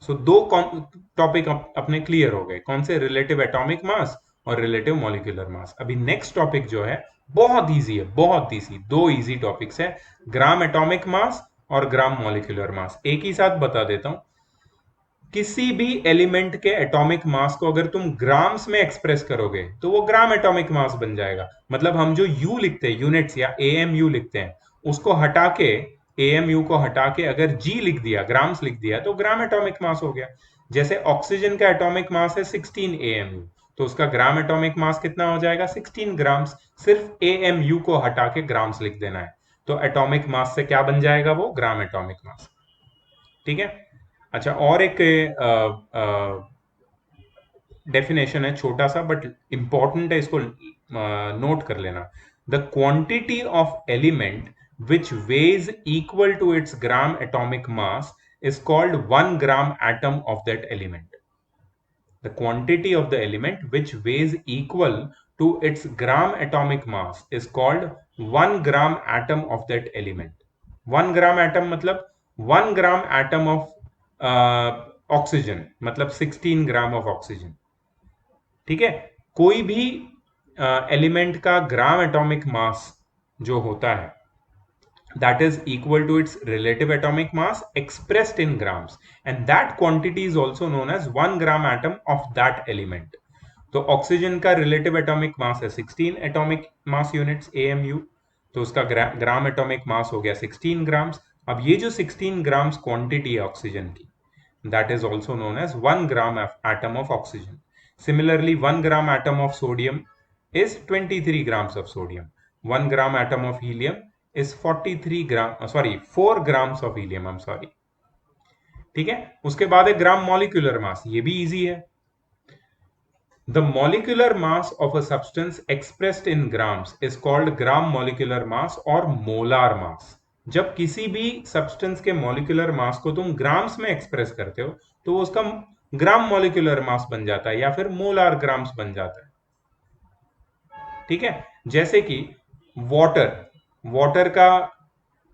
सो दो टॉपिक अपने क्लियर हो गए, कौन से? रिलेटिव एटॉमिक मास और रिलेटिव मॉलिक्यूलर मास। अभी नेक्स्ट टॉपिक जो है बहुत इजी है, बहुत इजी, दो इजी टॉपिक्स है, ग्राम एटॉमिक मास और ग्राम मॉलिक्यूलर मास। एक ही साथ बता देता हूं, किसी भी एलिमेंट के एटॉमिक मास को अगर तुम ग्राम्स में एक्सप्रेस करोगे तो वो ग्राम एटॉमिक मास बन जाएगा। मतलब हम जो यू लिखते हैं, यूनिट्स या एएमयू लिखते हैं, उसको हटा के, एएमयू को हटा के अगर जी लिख दिया, ग्राम्स लिख दिया, तो ग्राम एटॉमिक मास हो गया। जैसे ऑक्सीजन का एटॉमिक मास है 16 एएमयू, तो उसका ग्राम एटॉमिक मास कितना हो जाएगा? 16 ग्राम्स। सिर्फ एएमयू को हटा के ग्राम्स लिख देना है, तो एटॉमिक मास से क्या बन जाएगा? वो ग्राम एटॉमिक मास। ठीक है। अच्छा, और एक डेफिनेशन है, छोटा सा बट इंपॉर्टेंट है, इसको नोट कर लेना। The quantity of element which weighs equal to its gram atomic mass is called 1 gram atom of that element. The quantity of the element which weighs equal to its gram atomic mass is called 1 gram atom of that element. 1 gram atom मतलब 1 gram atom of oxygen, मतलब 16 gram of oxygen. ठीक है। कोई भी element का ग्राम atomic मास जो होता है, that is equal to its relative atomic mass expressed in grams, and that quantity is also known as 1 gram atom of that element. तो ऑक्सीजन का रिलेटिव एटॉमिक मास है 16 एटॉमिक मास यूनिट्स एएमयू, तो उसका ग्राम atomic मास हो गया 16 grams. अब ये जो 16 ग्राम्स क्वांटिटी है ऑक्सीजन की, that is also known as 1 gram atom of oxygen. Similarly, 1 gram atom of sodium is 23 grams of sodium. 1 gram atom of helium is 43 gram, sorry, 4 grams of helium, I'm sorry. ठीक है। उसके बाद है ग्राम molecular मास, ये भी easy है। The molecular mass of a substance expressed in grams is called gram molecular mass और molar mass. जब किसी भी सब्सटेंस के मॉलिक्यूलर मास को तुम ग्राम्स में एक्सप्रेस करते हो तो वो उसका ग्राम मॉलिक्यूलर मास बन जाता है या फिर मोलार ग्राम्स बन जाता है। ठीक है। जैसे कि वाटर, वाटर का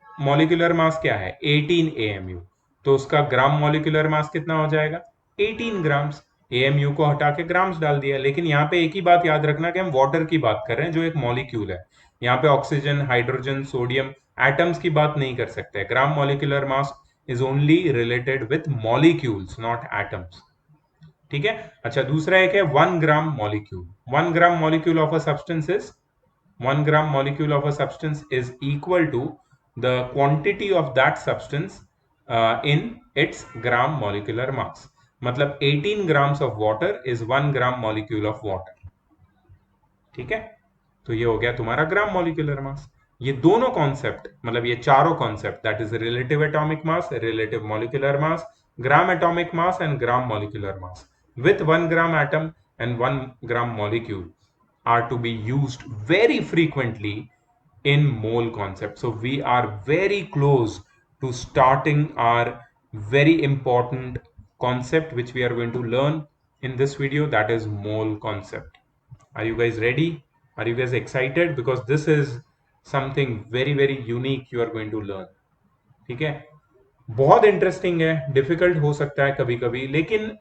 मॉलिक्यूलर मास क्या है? 18 एएमयू, तो उसका ग्राम मॉलिक्यूलर मास कितना हो जाएगा? 18 ग्राम्स। एएमयू को हटा के ग्राम्स डाल दिया। लेकिन यहाँ पे एक ही बात याद रखना कि हम वाटर की बात कर रहे हैं जो एक मॉलिक्यूल है। यहाँ पे ऑक्सीजन, हाइड्रोजन, सोडियम, एटम्स की बात नहीं कर सकते। ग्राम molecular mass is only related with molecules, not atoms. ठीक है। अच्छा, दूसरा एक है 1 gram molecule. 1 gram molecule of a substance is 1 gram molecule of a substance is equal to the quantity of that substance in its gram molecular mass. मतलब 18 grams of water is 1 gram molecule of water. ठीक है। तो ये हो गया तुम्हारा ग्राम molecular मास। ये दोनों कॉन्सेप्ट, मतलब ये चारों concept, that is relative atomic mass, relative molecular mass, gram atomic mass and gram molecular mass with 1 gram atom and 1 gram molecule are to be used very frequently in mole concept. So we are very close to starting our very important concept which we are going to learn in this video, that is mole concept. Are you guys ready? Are you guys excited? Because this is something very very unique you are going to learn. ठीक है। बहुत interesting है, difficult हो सकता है कभी कभी, लेकिन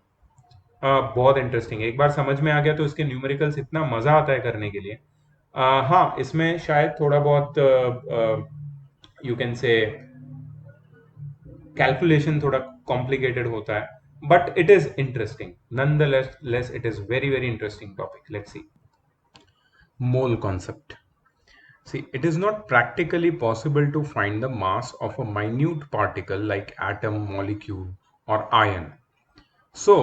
बहुत इंटरेस्टिंग है। एक बार समझ में आ गया तो इसके न्यूमेरिकल्स इतना मजा आता है करने के लिए। हाँ, इसमें शायद थोड़ा बहुत यू कैन से कैलकुलेशन थोड़ा कॉम्प्लिकेटेड होता है, but it is interesting nonetheless. It is very very interesting topic. Let's see mole concept. See, it is not practically possible to find the mass of a minute particle like atom, molecule, or ion. So,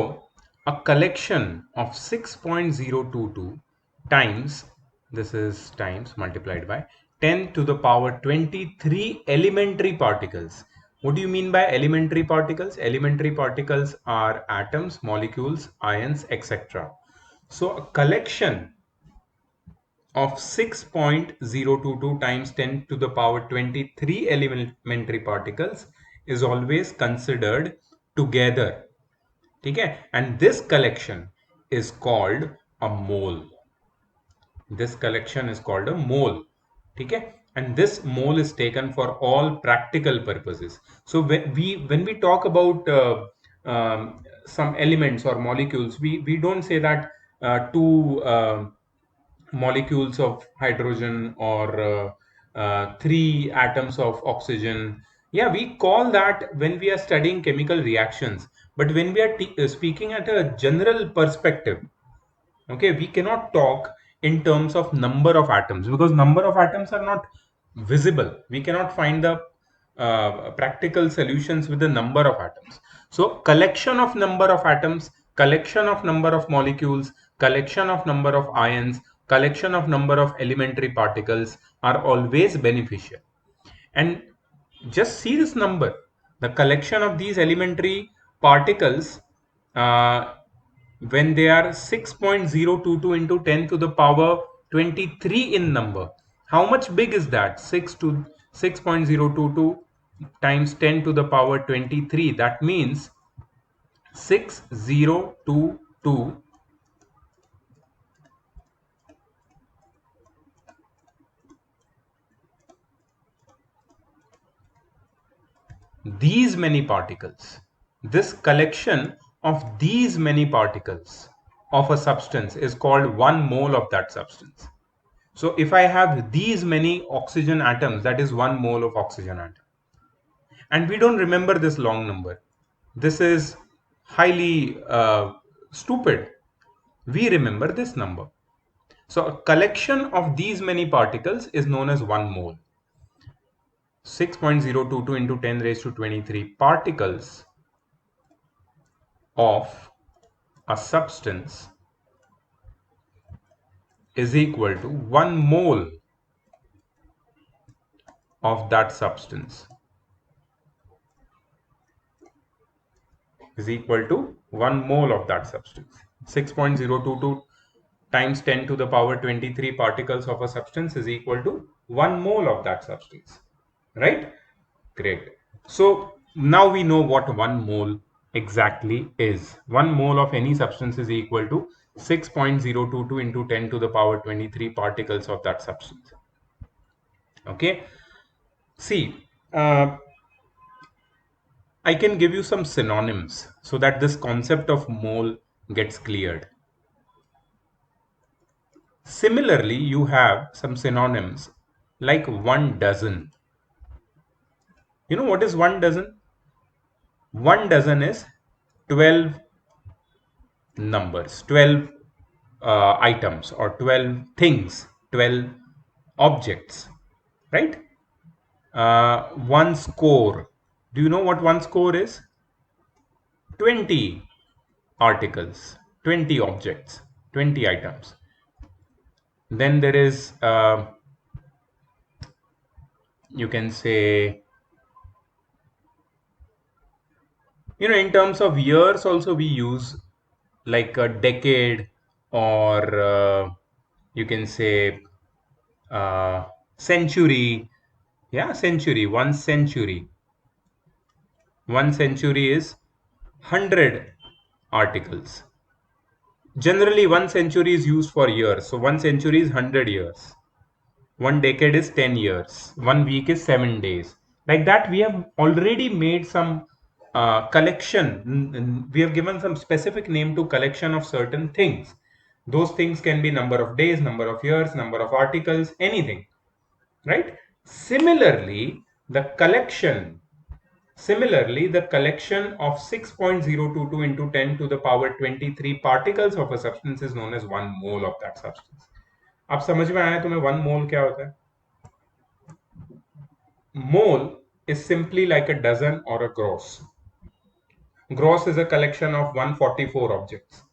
a collection of 6.022 times, this is times multiplied by 10 to the power 23 elementary particles. What do you mean by elementary particles? Elementary particles are atoms, molecules, ions, etc. So, a collection of 6.022 times 10 to the power 23 elementary particles is always considered together. ठीक है। and this collection is called a mole. This collection is called a mole. ठीक है। and this mole is taken for all practical purposes. So when we talk about some elements or molecules, we don't say that two molecules of hydrogen or three atoms of oxygen. Yeah, we call that when we are studying chemical reactions. But when we are speaking at a general perspective, okay, we cannot talk in terms of number of atoms, because number of atoms are not visible. We cannot find the practical solutions with the number of atoms. So collection of number of atoms, collection of number of molecules, collection of number of ions, collection of number of elementary particles are always beneficial. And just see this number, the collection of these elementary particles, uh, when they are 6.022 into 10 to the power 23 in number, how much big is that? 6.022 times 10 to the power 23, that means 6022 these many particles. This collection of these many particles of a substance is called 1 mole of that substance. So if I have these many oxygen atoms, that is 1 mole of oxygen atom. And we don't remember this long number. This is highly stupid. We remember this number. So a collection of these many particles is known as 1 mole. 6.022 into 10 raised to 23 particles of a substance is equal to 1 mole of that substance is equal to 1 mole of that substance. 6.022 times 10 to the power 23 particles of a substance is equal to 1 mole of that substance, right? Great. So now we know what 1 mole exactly is. 1 mole of any substance is equal to 6.022 into 10 to the power 23 particles of that substance. Okay. See, I can give you some synonyms so that this concept of mole gets cleared. Similarly, you have some synonyms like 1 dozen. You know what is 1 dozen? 1 dozen is 12 numbers, 12 items, or 12 things, 12 objects, right? One score. Do you know what one score is? 20 articles, 20 objects, 20 items. Then there is, you can say, in terms of years also we use like a decade, or you can say century. Yeah, century, 1 century. 1 century is 100 articles. Generally 1 century is used for years, so 1 century is 100 years. 1 decade is 10 years. 1 week is 7 days. Like that, we have already made some collection. We have given some specific name to collection of certain things. Those things can be number of days, number of years, number of articles, anything, right? Similarly, the collection of 6.022 into 10 to the power 23 particles of a substance is known as 1 mole of that substance. अब समझ में आया तुम्हें 1 mole क्या होता है? Mole is simply like a dozen or a gross. Gross is a collection of 144 objects.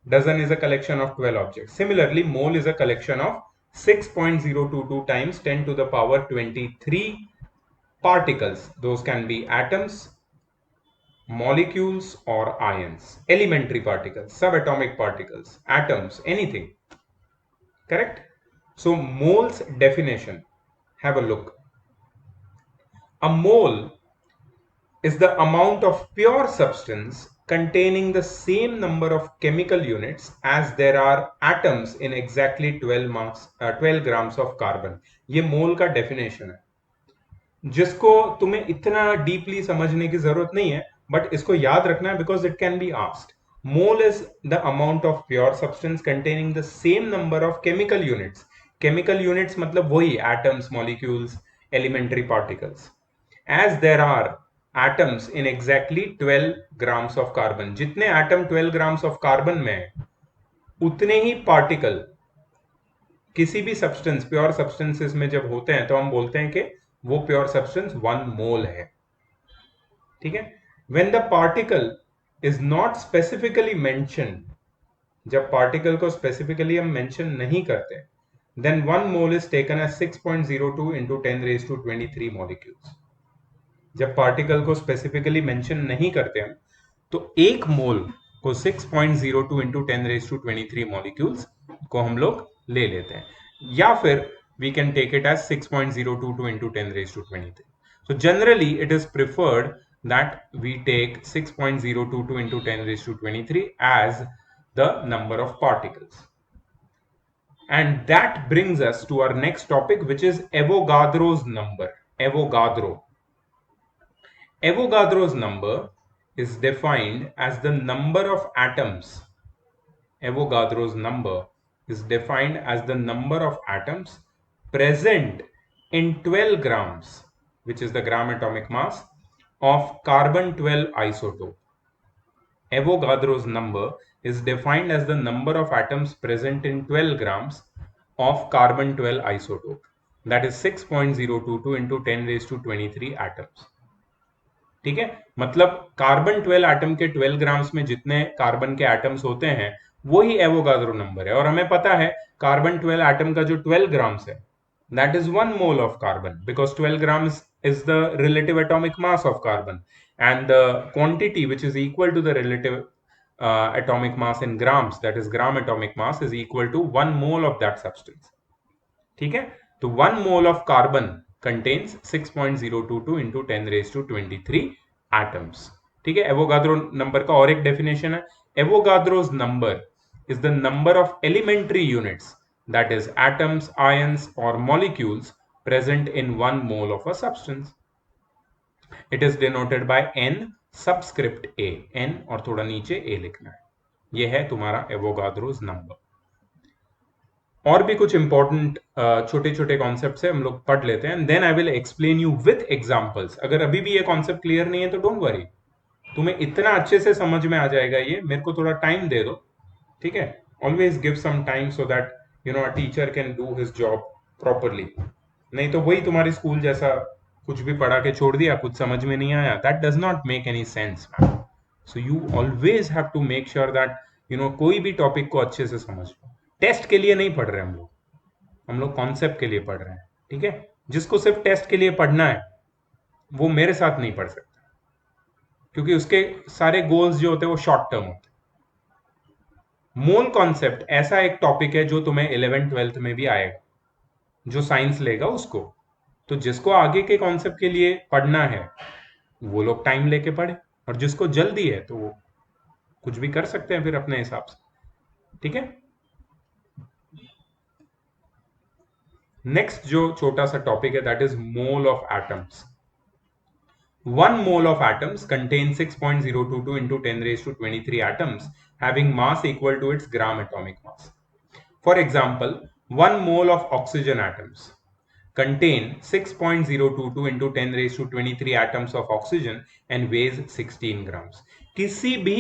Dozen is a collection of 12 objects. Similarly, mole is a collection of 6.022 times 10 to the power 23 particles. Those can be atoms, molecules, or ions. Elementary particles, subatomic particles, atoms, anything. Correct? So mole's definition, have a look. A mole is the amount of pure substance containing the same number of chemical units as there are atoms in exactly 12 grams of carbon. ये मोल का definition है, जिसको तुम्हें इतना deeply समझने की जरूरत नहीं है. बट इसको याद रखना है because it can be asked. Mole is the amount of pure substance containing the same number of chemical units. Chemical units मतलब वही atoms, molecules, elementary particles. as there are atoms in exactly 12 grams of carbon. जितने atom 12 grams of carbon में है उतने ही particle किसी भी substance, pure substances में जब होते हैं तो हम बोलते हैं कि वो प्योर सब्सटेंस 1 मोल है. ठीक है. When the particle is not specifically mention, जब पार्टिकल को स्पेसिफिकली हम मेंशन नहीं करते, then 1 mole is taken as 6.02 into 10^23 molecules. जब पार्टिकल को स्पेसिफिकली मेंशन नहीं करते हम तो एक मोल को 6.02 into 10^23 मॉलिक्यूल्स को हम लोग ले लेते हैं, या फिर we can take it as 6.022 into 10^23. So generally it is preferred that we take 6.022 into 10^23 as the number of particles. And that brings us to our next topic, which is Avogadro's number. Avogadro's number is defined as the number of atoms. Avogadro's number is defined as the number of atoms present in 12 grams, which is the gram atomic mass, of carbon-12 isotope. Avogadro's number is defined as the number of atoms present in 12 grams of carbon-12 isotope. That is 6.022 into 10^23 atoms. ठीक है. मतलब carbon 12 atom के 12 grams में जितने carbon के atoms होते हैं वो ही एवोगाद्रो नंबर है. और हमें पता है कार्बन 12 एटम का जो 12 ग्राम्स है that is 1 mole of carbon, because 12 grams is the relative atomic mass of carbon, and the quantity which is equal to the relative atomic mass in grams, that is gram atomic mass, is equal to 1 mole of that substance. ठीक है. तो 1 mole of carbon contains 6.022 into 10^23 atoms. ठीक है. Avogadro number का और एक definition है. एवोगाद्रोज number is the number of elementary units, that is atoms, ions or molecules present in 1 mole of a substance. It is denoted by n subscript a. n और थोड़ा नीचे a लिखना है. यह है तुम्हारा एवोगाद्रोज नंबर. और भी कुछ इंपॉर्टेंट छोटे छोटे कॉन्सेप्ट्स है, हम लोग पढ़ लेते हैं, then I will explain you with examples. अगर अभी भी ये कॉन्सेप्ट क्लियर नहीं है तो डोंट वरी, तुम्हें इतना अच्छे से समझ में आ जाएगा ये. मेरे को थोड़ा टाइम दे दो. ठीक है. Always give some time so that a teacher can do his job properly. नहीं तो वही तुम्हारी स्कूल जैसा कुछ भी पढ़ा के छोड़ दिया, कुछ समझ में नहीं आया. That does not make any sense. So you always have to make sure that कोई भी टॉपिक को अच्छे से समझ लो. टेस्ट के लिए नहीं पढ़ रहे हम लोग कॉन्सेप्ट के लिए पढ़ रहे हैं. ठीक है. जिसको सिर्फ टेस्ट के लिए पढ़ना है वो मेरे साथ नहीं पढ़ सकता, क्योंकि उसके सारे गोल्स जो होते हैं वो शॉर्ट टर्म होते हैं. मोल कॉन्सेप्ट ऐसा एक टॉपिक है जो तुम्हें 11th-12th में भी आएगा, जो साइंस लेगा उसको. तो जिसको आगे के कॉन्सेप्ट के लिए पढ़ना है वो लोग टाइम लेके पढ़े, और जिसको जल्दी है तो वो कुछ भी कर सकते हैं फिर अपने हिसाब से. ठीक है. नेक्स्ट जो छोटा सा टॉपिक है that is mole of atoms. 1 mole of atoms contains 6.022 into 10^23 atoms having mass equal to its gram atomic mass. For example, 1 mole of oxygen atoms contain 6.022 into 10^23 atoms of oxygen and weighs 16 grams. किसी भी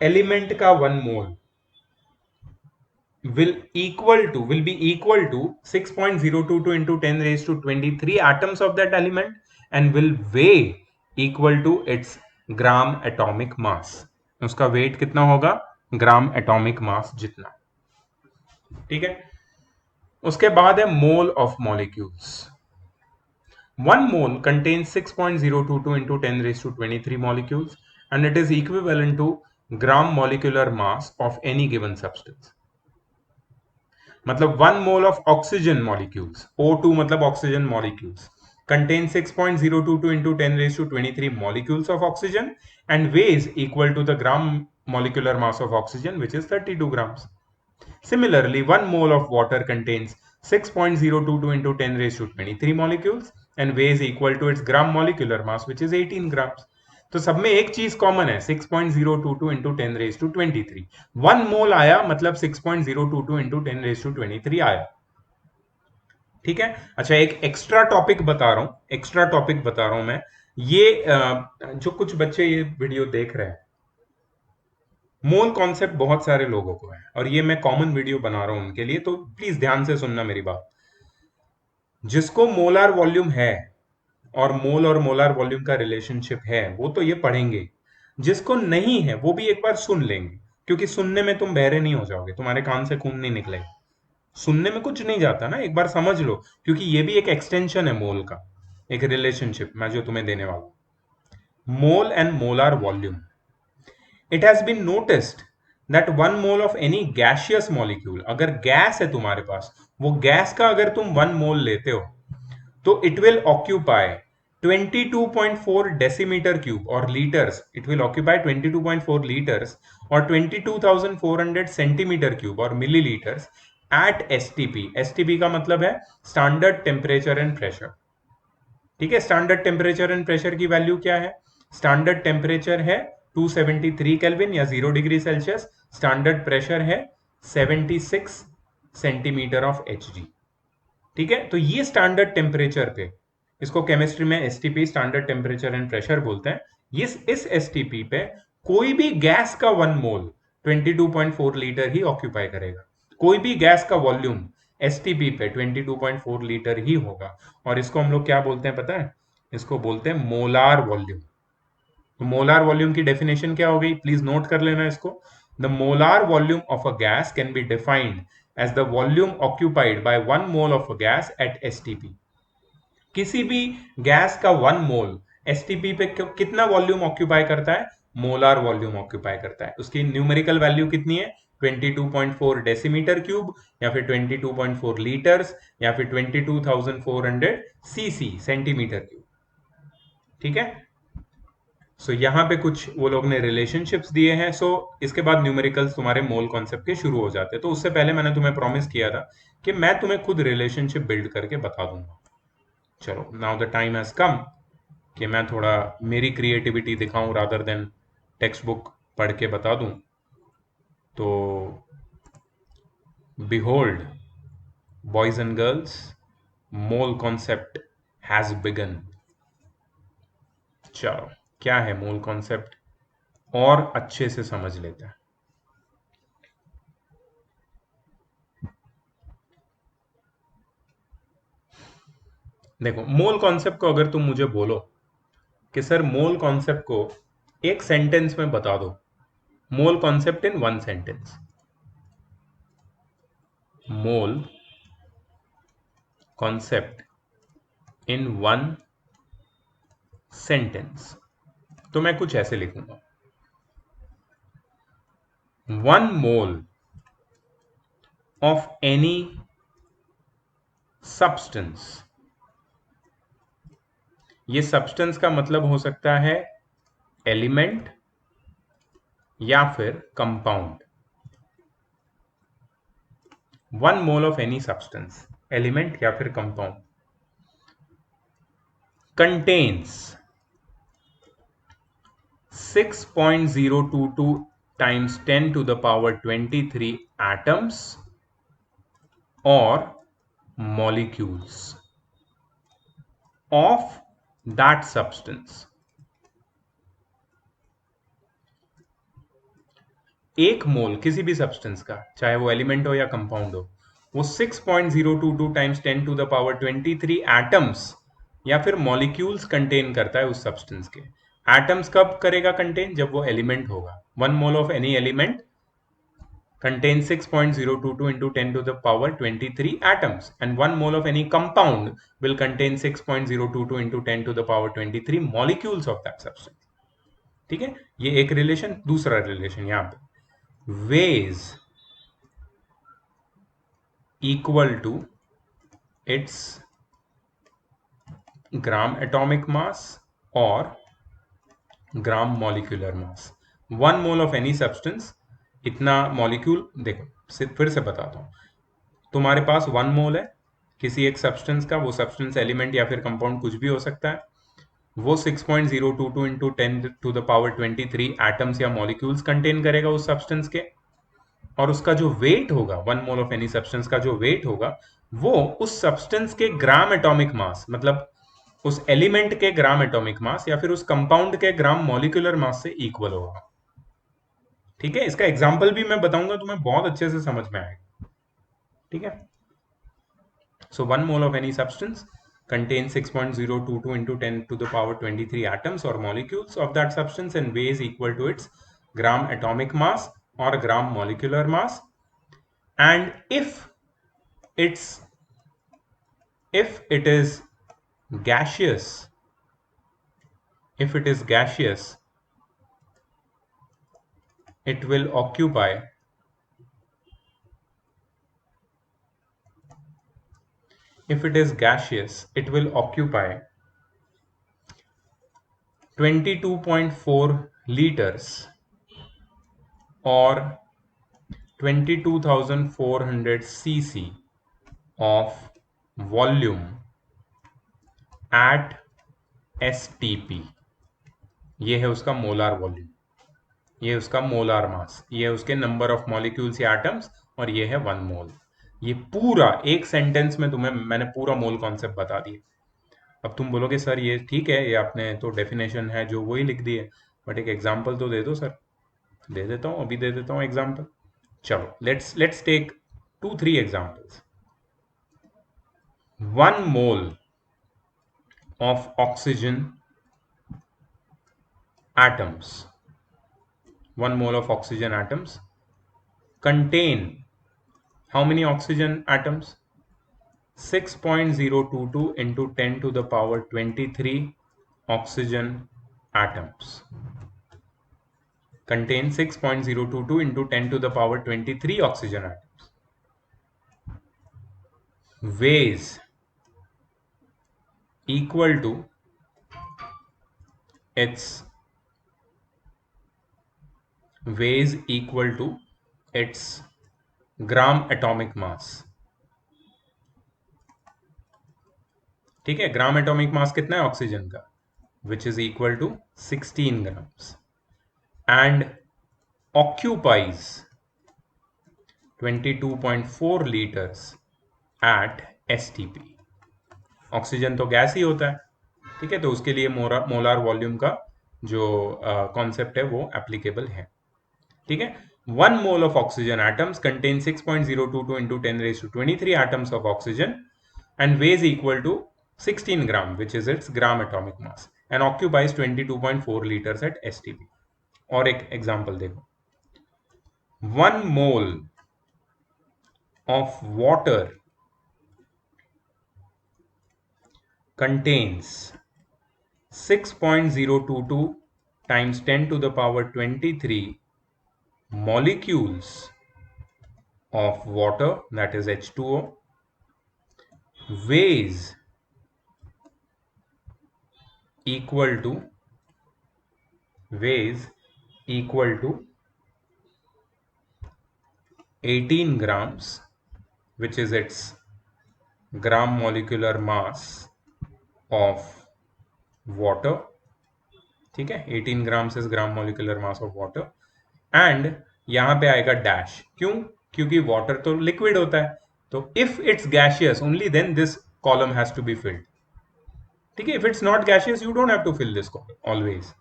element का 1 mole will be equal to 6.022 into 10^23 atoms of that element and will weigh equal to its gram atomic mass. उसका wait कितना होगा? ग्राम atomic मास जितना. ठीक है. उसके बाद है mole of molecules. 1 mole contains 6.022 into 10^23 molecules and it is equivalent to gram molecular mass of any given substance. मतलब 1 mole of oxygen molecules, O2 मतलब oxygen molecules, contain 6.022 into 10^23 molecules of oxygen and weighs equal to the gram molecular mass of oxygen, which is 32 grams. Similarly, 1 mole of water contains 6.022 into 10^23 molecules and weighs equal to its gram molecular mass, which is 18 grams. तो सब में एक चीज common है, 6.022 into 10⁻23। 1 मोल आया मतलब 6.022 into 10⁻23 आया। ठीक है। अच्छा, एक एक्स्ट्रा टॉपिक बता रहा हूं, एक्स्ट्रा टॉपिक बता रहा हूं मैं। ये जो कुछ बच्चे ये वीडियो देख रहे हैं, मोल कॉन्सेप्ट बहुत सारे लोगों को है और ये मैं कॉमन वीडियो बना रहा हूं उनके लिए, तो प्लीज ध्यान से सुनना मेरी बात। जिसको मोलार वॉल्यूम है और मोलार वॉल्यूम का रिलेशनशिप है वो तो ये पढ़ेंगे। जिसको नहीं है वो भी एक बार सुन लेंगे, क्योंकि सुनने में तुम बहरे नहीं हो जाओगे, तुम्हारे कान से खून नहीं निकलेगा। सुनने में कुछ नहीं जाता ना, एक बार समझ लो, क्योंकि ये भी एक एक्सटेंशन है मोल का, एक रिलेशनशिप मैं जो तुम्हें देने वाला हूं। Mole and molar volume. It has been noticed that 1 mole of any gaseous molecule, अगर गैस है तुम्हारे पास, वो गैस का अगर तुम 1 मोल लेते हो तो it will occupy 22.4 decimetre cube और litres, it will occupy 22.4 litres और 22,400 सेंटीमीटर क्यूब और मिलीलीटर्स एट एसटीपी। एसटीपी का मतलब है स्टैंडर्ड टेम्परेचर एंड प्रेशर। ठीक है, स्टैंडर्ड टेम्परेचर एंड प्रेशर की वैल्यू क्या है? स्टैंडर्ड टेम्परेचर है 273 केल्विन या 0 डिग्री सेल्सियस। स्टैंडर्ड प्रेशर है 76 सेंटीमीटर ऑफ एचजी। ठीक है, तो ये स्टैंडर्ड टेम्परेचर पे, इसको केमिस्ट्री में STP, standard temperature and pressure बोलते हैं। इस एसटीपी पे कोई भी गैस का 1 मोल 22.4 लीटर ही ऑक्यूपाई करेगा। कोई भी गैस का वॉल्यूम एसटीपी पे 22.4 लीटर ही होगा। और इसको हम लोग क्या बोलते हैं पता है? इसको बोलते हैं मोलार वॉल्यूम। तो मोलार वॉल्यूम की डेफिनेशन क्या हो गई, प्लीज नोट कर लेना इसको। The molar volume of a gas can be defined as the volume occupied by 1 mole of a gas at STP. किसी भी गैस का 1 मोल एसटीपी पे कितना वॉल्यूम ऑक्यूपाई करता है? मोलार वॉल्यूम ऑक्यूपाई करता है। उसकी न्यूमेरिकल वैल्यू कितनी है? 22.4 डेसीमीटर क्यूब या फिर 22.4 लीटर्स या फिर 22,400 सीसी, सेंटीमीटर क्यूब। ठीक है। सो यहाँ पे कुछ वो लोग ने रिलेशनशिप्स दिए हैं। सो इसके बाद न्यूमेरिकल्स तुम्हारे मोल कॉन्सेप्ट के शुरू हो जाते हैं। तो उससे पहले मैंने तुम्हें प्रॉमिस किया था कि मैं तुम्हें खुद रिलेशनशिप बिल्ड करके बता दूंगा। चलो, now the time has come कि मैं थोड़ा मेरी क्रिएटिविटी दिखाऊं रादर देन टेक्स्ट बुक पढ़ के बता दूं। तो behold boys and girls, mole concept has begin. चलो, क्या है मोल कॉन्सेप्ट और अच्छे से समझ लेते हैं। देखो, मोल कॉन्सेप्ट को अगर तुम मुझे बोलो कि सर मोल कॉन्सेप्ट को एक सेंटेंस में बता दो, mole concept in 1 sentence, mole concept in 1 sentence, तो मैं कुछ ऐसे लिखूंगा। 1 मोल ऑफ एनी सब्सटेंस, ये सब्सटेंस का मतलब हो सकता है एलिमेंट या फिर compound. 1 mole of any substance, element या फिर compound, contains 6.022 times 10 to the power 23 atoms or molecules of that substance। एक मोल किसी भी सब्सटेंस का, चाहे वो एलिमेंट हो या कंपाउंड हो, वो 6.022 times 10 to the power 23 atoms या फिर मॉलिक्यूल्स कंटेन करता है उस सब्सटेंस के। एटम्स कब करेगा कंटेन? जब वो एलिमेंट होगा। 1 mole of any element contains 6.022 into 10 to the power 23 atoms, and 1 mole of any compound will contain 6.022 into 10 to the power 23 molecules of that substance। ठीक है, ये एक रिलेशन। दूसरा रिलेशन यहां पे, weight equal to its gram atomic mass और gram molecular mass. 1 mole of any substance, इतना molecule. देखो, फिर से बताता हूं, तुम्हारे पास 1 मोल है किसी एक सब्सटेंस का, वो सब्सटेंस एलिमेंट या फिर कंपाउंड कुछ भी हो सकता है। वो 6.022 इंटू 10⁻23 एटम्स या मॉलिक्यूल्स कंटेन करेगा उस सब्सटेंस के, और उसका जो वेट होगा, 1 मोल ऑफ एनी सब्सटेंस का जो वेट होगा, वो उस सब्सटेंस के ग्राम एटॉमिक मास, मतलब उस एलिमेंट के ग्राम एटॉमिक मास या फिर उस कंपाउंड के ग्राम मॉलिक्यूलर मास से इक्वल होगा। ठीक है, इसका एग्जांपल भी मैं बताऊंगा, तुम्हें बहुत अच्छे से समझ में आएगा। ठीक है, so 1 mole of any substance contains 6.022 into 10⁻23 atoms or molecules of that substance and weighs equal to its gram atomic mass or gram molecular mass. And it's if it is gaseous if it is gaseous, it will occupy if it is gaseous it will occupy 22.4 liters or 22,400 cc of volume at STP। ये है उसका molar volume, ये है उसका molar mass, ये है उसके number of molecules या एटम्स, और ये है 1 मोल। ये पूरा एक सेंटेंस में तुम्हें मैंने पूरा मोल कॉन्सेप्ट बता दिया। अब तुम बोलोगे सर ये ठीक है, ये आपने तो डेफिनेशन है जो वही लिख दी है, बट एक एग्जांपल तो दे दो सर। दे देता हूँ, अभी दे देता हूँ एग्जांपल। चलो let's take 2-3 examples. 1 mole of oxygen atoms 1 mole of oxygen atoms contain how many oxygen atoms? 6.022 into 10 to the power 23 oxygen atoms contain 6.022 into 10 to the power 23 oxygen atoms. Weighs equal to its gram atomic mass. ठीक है, gram atomic mass कितना है oxygen का, which is equal to 16 grams, and occupies 22.4 liters at STP। Oxygen तो gas ही होता है, ठीक है, तो उसके लिए मोलार वॉल्यूम का जो कॉन्सेप्ट है वो एप्लीकेबल है। ठीक है, 1 mole of oxygen atoms contain 6.022 into 10 raised to 23 atoms of oxygen and weighs equal to 16 gram, which is its gram atomic mass, and occupies 22.4 liters at STP। और एक example देखो, 1 mole of water contains 6.022 times 10 to the power 23 molecules of water, that is H2O, weighs equal to 18 grams, which is its gram molecular mass of water। ठीक है, 18 grams is gram molecular mass of water, and यहां पे आएगा dash, क्यों? क्योंकि water तो liquid होता है, तो if it's gaseous only then this column has to be filled. ठीक है, if it's not gaseous you don't have to fill this column always.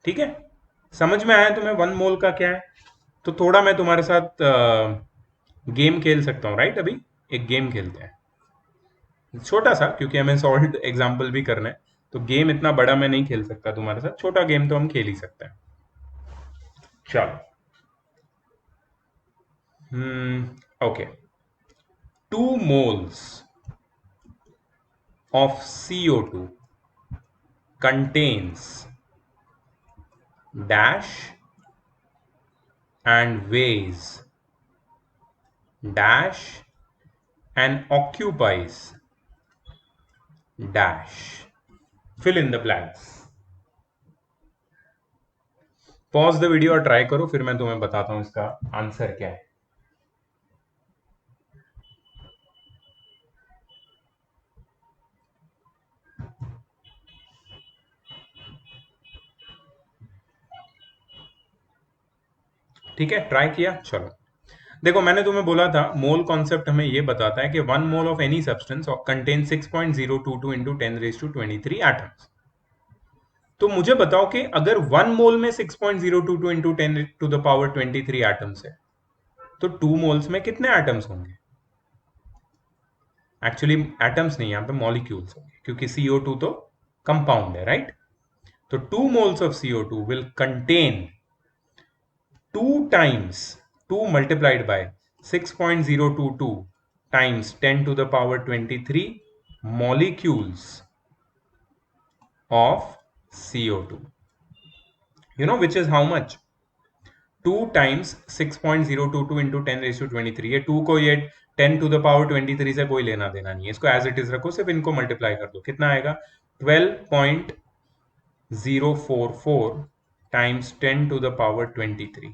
ठीक है, समझ में आया तुम्हें 1 मोल का क्या है? तो थोड़ा मैं तुम्हारे साथ गेम खेल सकता हूँ, राइट? अभी एक गेम खेलते हैं छोटा सा, क्योंकि हमें सॉल्व एग्जाम्पल भी करना है, तो गेम इतना बड़ा मैं नहीं खेल सकता तुम्हारे साथ, छोटा गेम तो हम खेल ही सकते हैं। चलो, okay, 2 moles of CO2 contains dash and weighs dash and occupies dash, fill in the blanks। Pause the video और ट्राई करो, फिर मैं तुम्हें बताता हूं इसका आंसर क्या है। ठीक है, ट्राई किया, चलो देखो मैंने तुम्हें बोला था मोल कॉन्सेप्ट हमें ये बताता है कि 1 mole of any substance contain 6.022 into 10⁻23 atoms. तो मुझे बताओ कि अगर 1 मोल में 6.022 इंटू 10⁻23 एटम्स है तो 2 मोल्स में कितने एटम्स होंगे? एक्चुअली एटम्स नहीं, यहां पे मॉलिक्यूल्स होंगे क्योंकि CO2 तो कंपाउंड है, राइट? तो 2 moles of CO2 will contain 2 multiplied by 6.022 times 10 to the power 23 molecules of CO2. You know which is how much? 2 times 6.022 into 10 raised to 23. ये 2 को ये 10 to the power 23 से कोई लेना देना नहीं है, इसको एज इट इज रखो, सिर्फ इनको मल्टीप्लाई कर दो, कितना आएगा? 12.044 times 10 to the power 23.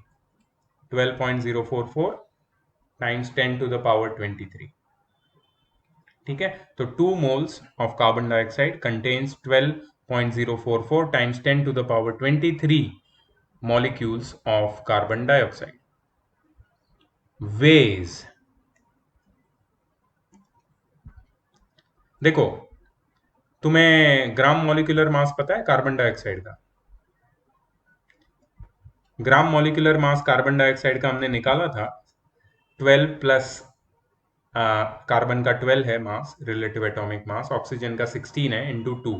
12.044 times 10 to the power 23. ठीक है, तो 2 moles of carbon dioxide contains 12.044 times 10 to the power 23 molecules of carbon dioxide. Weighs, देखो तुम्हें ग्राम मॉलिक्यूलर मास पता है कार्बन डाइऑक्साइड का? ग्राम मॉलिक्यूलर मास कार्बन डाइऑक्साइड का हमने निकाला था 12 प्लस कार्बन का 12 है मास, रिलेटिव एटॉमिक मास, ऑक्सीजन का 16 है इंटू 2,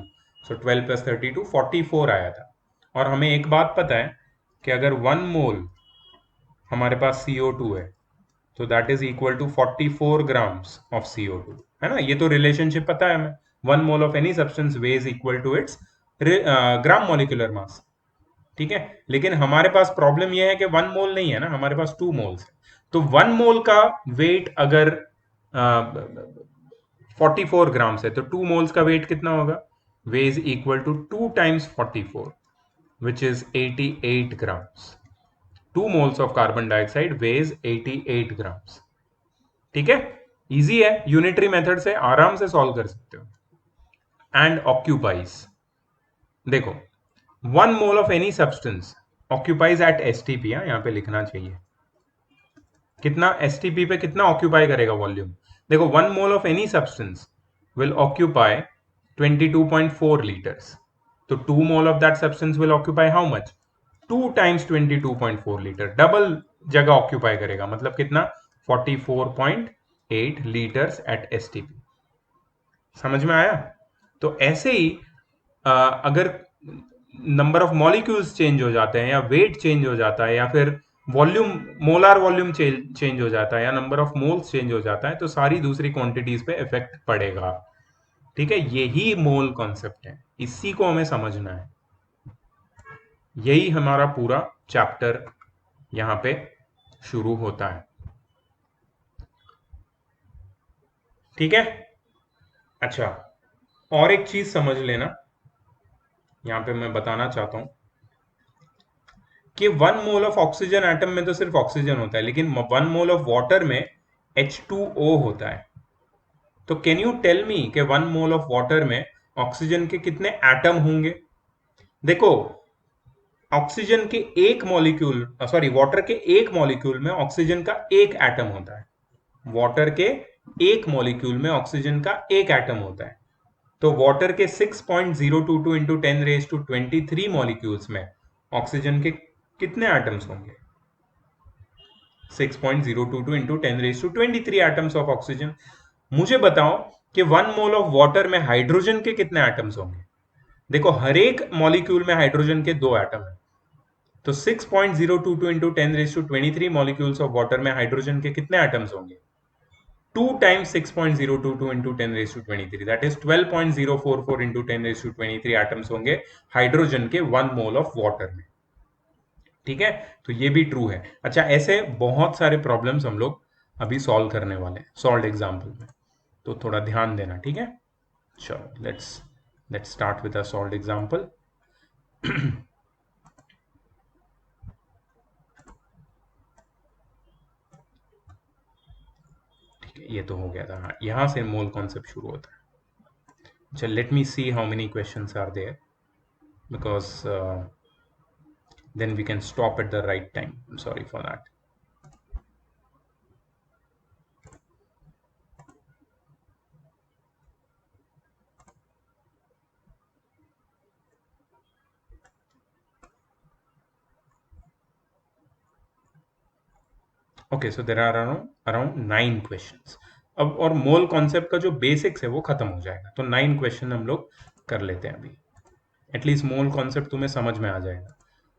सो 12 प्लस 32 44 आया था। और हमें एक बात पता है कि अगर 1 मोल हमारे पास CO2 है तो that is equal to 44 grams of CO2, है ना? ये तो रिलेशनशिप पता है हमें, 1 mole of any substance weighs equal to its gram molecular mass. ठीक है, लेकिन हमारे पास प्रॉब्लम यह है कि 1 मोल नहीं है ना, हमारे पास 2 मोल्स है। तो 1 मोल का वेट अगर 44 ग्राम्स है तो 2 मोल्स का वेट कितना होगा? Weighs equal to 2 times 44 which is 88 grams. 2 moles of carbon dioxide weighs 88 grams। ठीक है, इजी है, यूनिटरी मेथड से आराम से सॉल्व कर सकते हो। एंड ऑक्यूपाइज, देखो 1 mole of any substance occupies at STP, यहां पे लिखना चाहिए कितना एसटीपी पे कितना ऑक्यूपाई करेगा वॉल्यूम। देखो 1 mole of any substance will occupy 22.4 litres, तो 2 mole of that substance will occupy how much? 2 times 22.4 litre, double जगह ऑक्यूपाई करेगा, मतलब कितना? 44.8 लीटर्स एट एसटीपी। समझ में आया? तो ऐसे ही अगर नंबर ऑफ मॉलिक्यूल्स चेंज हो जाते हैं या वेट चेंज हो जाता है या फिर वॉल्यूम, मोलार वॉल्यूम चेंज हो जाता है या नंबर ऑफ मोल्स चेंज हो जाता है तो सारी दूसरी क्वांटिटीज पे इफेक्ट पड़ेगा। ठीक है, यही मोल कॉन्सेप्ट है, इसी को हमें समझना है। यही हमारा पूरा चैप्टर यहां पे शुरू होता है। ठीक है, अच्छा और एक चीज समझ लेना, यहां पे मैं बताना चाहता हूं कि 1 मोल ऑफ ऑक्सीजन एटम में तो सिर्फ ऑक्सीजन होता है, लेकिन 1 मोल ऑफ वाटर में H2O होता है। तो कैन यू टेल मी कि 1 मोल ऑफ वाटर में ऑक्सीजन के कितने एटम होंगे? देखो ऑक्सीजन के एक मॉलिक्यूल, सॉरी वाटर के एक मॉलिक्यूल में ऑक्सीजन का एक एटम होता है, वाटर के एक मॉलिक्यूल में ऑक्सीजन का एक एटम होता है। तो वाटर के 6.022 इंटू 10⁻23 मॉलिक्यूल्स में ऑक्सीजन के कितने एटम्स होंगे? 6.022 इंटू 10⁻23 एटम्स ऑफ ऑक्सीजन। मुझे बताओ कि 1 मोल ऑफ वाटर में हाइड्रोजन के कितने एटम्स होंगे? देखो हर एक मॉलिक्यूल में हाइड्रोजन के 2 एटम है, तो 6.022 इंटू 10⁻23 मॉलिक्यूल्स ऑफ वाटर में हाइड्रोजन के कितने एटम्स होंगे? 2 times 6.022 into 10⁻23, that is 12.044 into 10⁻23 atoms होंगे हाइड्रोजन के 1 मोल ऑफ वाटर में। ठीक है, तो ये भी ट्रू है। अच्छा, ऐसे बहुत सारे प्रॉब्लम्स हम लोग अभी सॉल्व करने वाले हैं सॉल्व एग्जाम्पल में, तो थोड़ा ध्यान देना। ठीक है, चलो let's start with a solve example. ठीक है, ये तो हो गया था, हाँ यहां से मोल कॉन्सेप्ट शुरू होता है। अच्छा, let me see how many questions are there, because then we can stop at the right time. I'm sorry for that. Okay, so there are around 9 questions अब, और मोल कॉन्सेप्ट का जो basics है वो खत्म हो जाएगा, तो 9 क्वेश्चन हम लोग कर लेते हैं अभी। एटलीस्ट मोल कॉन्सेप्ट तुम्हें समझ में आ जाएगा।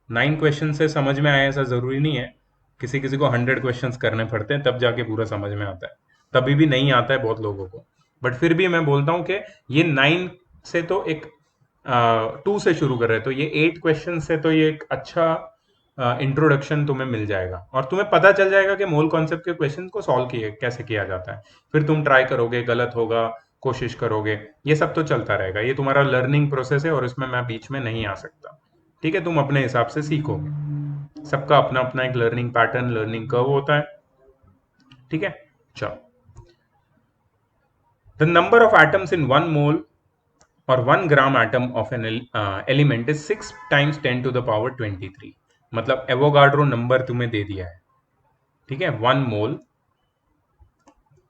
9 क्वेश्चन से समझ में आए ऐसा जरूरी नहीं है, किसी किसी को 100 क्वेश्चंस करने पड़ते हैं तब जाके पूरा समझ में आता है, तभी भी नहीं आता है बहुत लोगों को। बट फिर भी मैं बोलता हूँ कि ये 9 से तो एक 2 से शुरू कर रहे हैं, तो ये 8 क्वेश्चन से तो ये एक अच्छा इंट्रोडक्शन तुम्हें मिल जाएगा, और तुम्हें पता चल जाएगा कि मोल कॉन्सेप्ट के क्वेश्चन को सॉल्व किए कैसे किया जाता है। फिर तुम ट्राई करोगे, गलत होगा, कोशिश करोगे, ये सब तो चलता रहेगा, ये तुम्हारा लर्निंग प्रोसेस है और इसमें मैं बीच में नहीं आ सकता। ठीक है, तुम अपने हिसाब से सीखोगे, सबका अपना अपना एक लर्निंग पैटर्न, लर्निंग कर्व होता है। ठीक है, चलो। The number of atoms in 1 mole और 1 gram atom of an element is 6 times 10 to the power 23। मतलब एवोगाड्रो नंबर तुम्हें दे दिया है। ठीक है, 1 mole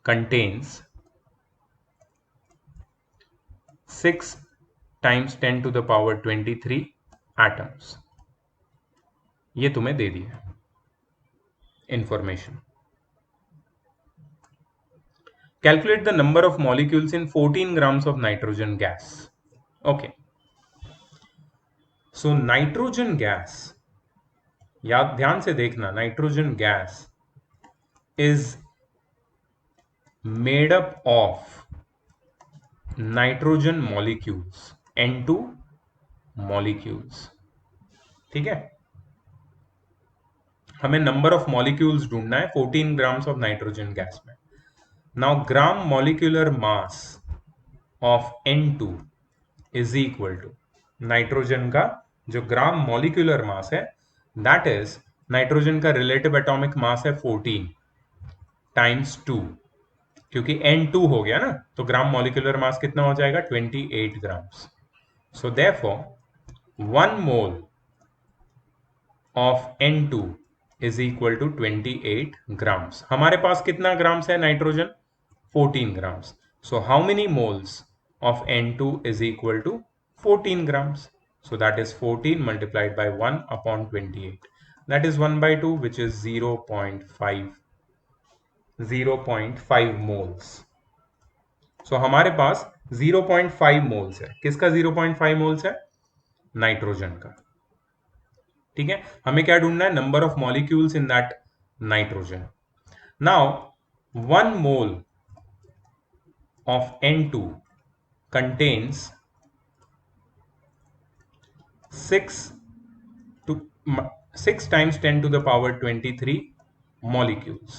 contains 6 times 10 to the power 23 atoms, ये तुम्हें दे दिया information. Calculate the number of molecules in 14 grams of nitrogen gas. Okay. So nitrogen gas, याद ध्यान से देखना, nitrogen gas is made up of nitrogen molecules, N2 molecules. ठीक है, हमें नंबर ऑफ मॉलिक्यूल्स ढूंढना है 14 ग्राम्स ऑफ नाइट्रोजन गैस में। Now gram molecular mass of N2 is equal to nitrogen का जो ग्राम मॉलिक्यूलर मास है, दैट इज नाइट्रोजन का रिलेटिव एटॉमिक मास है 14 टाइम्स 2, क्योंकि N2 हो गया ना, तो ग्राम मॉलिक्यूलर मास कितना हो जाएगा 28 grams. So therefore 1 mole of N2 is equal to 28 grams. हमारे पास कितना ग्राम्स है nitrogen, 14 grams. So how many moles of N2 is equal to 14 grams? So that is 14 multiplied by 1 upon 28. That is 1 by 2, which is 0.5, 0.5 moles. So हमारे पास 0.5 moles है। किसका 0.5 moles है, nitrogen का। ठीक है, हमें क्या ढूंढना है, number of molecules in that nitrogen. Now 1 mole of N2 contains 6 to 6 times 10 to the power 23 molecules.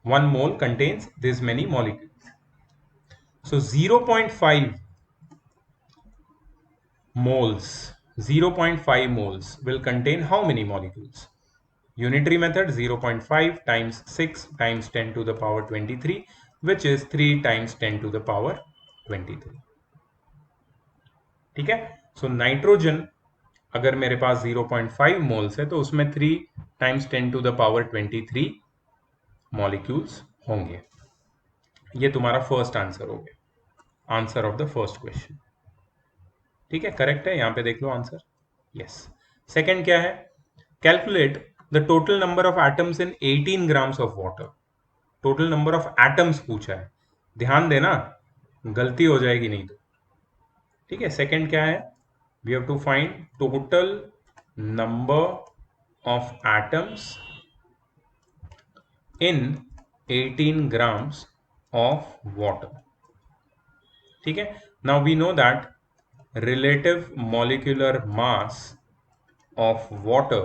1 mole contains this many molecules. So 0.5 moles, 0.5 moles will contain how many molecules? Unitary method, 0.5 times 6 times 10 to the power 23, which is 3 times 10 to the power 23. ठीक है, so nitrogen अगर मेरे पास 0.5 moles है तो उसमें 3 times 10 to the power 23 molecules होंगे। ये तुम्हारा फर्स्ट आंसर हो गया, answer of the first question. ठीक है, करेक्ट है, यहां पे देख लो आंसर, यस। सेकंड क्या है, calculate the total number of atoms in 18 grams of water. Total number of atoms पूछा है, ध्यान देना गलती हो जाएगी नहीं तो। ठीक है, सेकंड क्या है, we have to find total number of atoms in 18 grams of water. ठीक है, now we know that relative molecular mass of water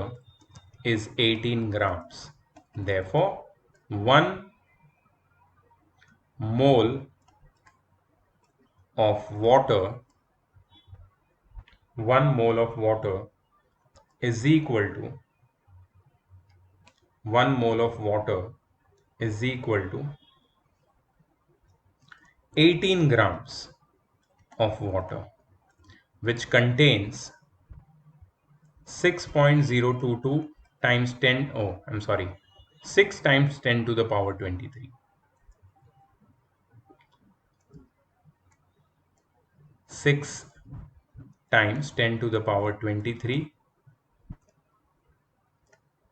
is 18 grams. Therefore 1 mole of water, 1 mole of water is equal to 1 mole of water is equal to 18 grams of water, which contains 6.022 times 10, oh I'm sorry, 6 times 10 to the power 23. 6 times 10 to the power 23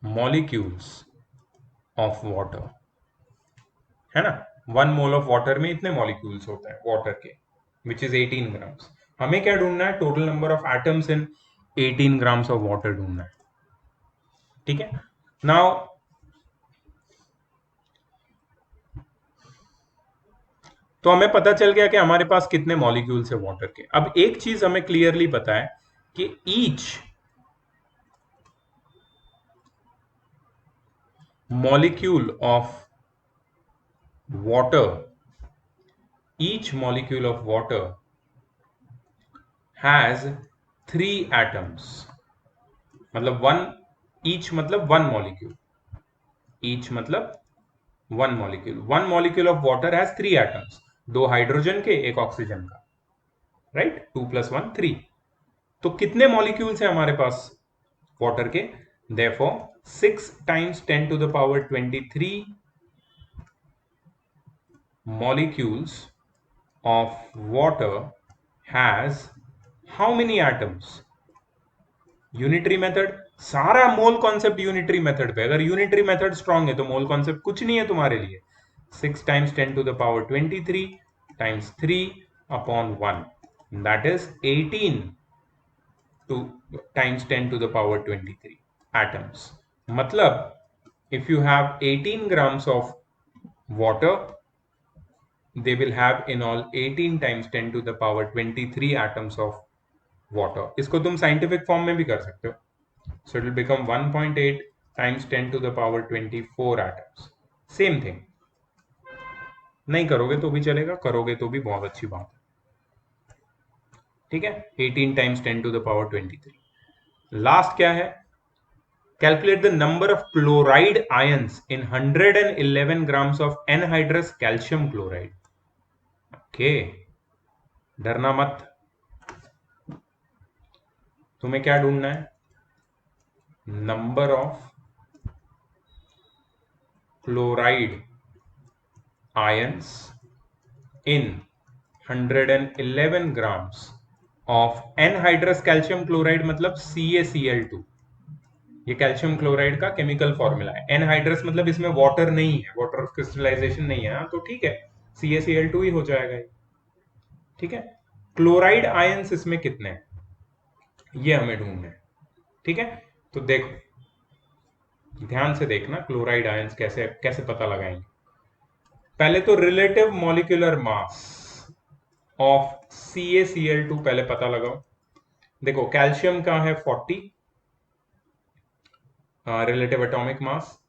molecules of water, है ना। 1 mole of water में इतने molecules होते हैं water के, which is 18 grams. हमें क्या ढूंढना है, total number of atoms in 18 grams of water ढूंढना है, ठीक है। नाउ तो हमें पता चल गया कि हमारे पास कितने मॉलिक्यूल्स है वाटर के। अब एक चीज हमें क्लियरली पता है कि each molecule of water, each molecule of water has 3 atoms, मतलब वन, ईच मतलब वन मॉलिक्यूल, ईच मतलब one molecule of water has 3 atoms, 2 hydrogen के, एक ऑक्सीजन का, राइट, 2 + 1 3। तो कितने मॉलिक्यूल्स हैं हमारे पास वाटर के, therefore 6 times 10 to the power 23 molecules of water has how many atoms? Unitary method, सारा मोल कॉन्सेप्ट यूनिटरी मेथड पे। अगर यूनिटरी मेथड स्ट्रांग है तो मोल कॉन्सेप्ट कुछ नहीं है तुम्हारे लिए। 6 times 10 to the power 23 times 3 upon 1, that is 18 to times 10 to the power 23 atoms। मतलब if you have 18 grams of water, they will have in all 18 times 10 to the power 23 atoms of water। इसको तुम scientific form में भी कर सकते हो, so it will become 1.8 times 10 to the power 24 atoms। Same thing, नहीं करोगे तो भी चलेगा, करोगे तो भी बहुत अच्छी बात है, ठीक है। 18 times 10 to the power 23। Last क्या है, calculate the number of chloride ions in 111 grams of anhydrous calcium chloride। Okay, डरना मत, तुम्हें क्या ढूंढना है, number of chloride ions in 111 grams of anhydrous calcium chloride, मतलब CaCl2। ये कैल्शियम क्लोराइड का केमिकल फॉर्मूला है। एनहाइड्रस मतलब इसमें वाटर नहीं है, वाटर क्रिस्टलाइजेशन नहीं है, तो ठीक है, CaCl2 ही हो जाएगा, ठीक है। क्लोराइड आयंस इसमें कितने हैं ये हमें ढूंढना है, ठीक है। तो देखो, ध्यान से देखना, क्लोराइड आयंस कैसे कैसे पता लगाएंगे। पहले तो relative molecular mass of CaCl2 पहले पता लगाओ। देखो, कैल्शियम का है 40 रिलेटिव एटॉमिक मास,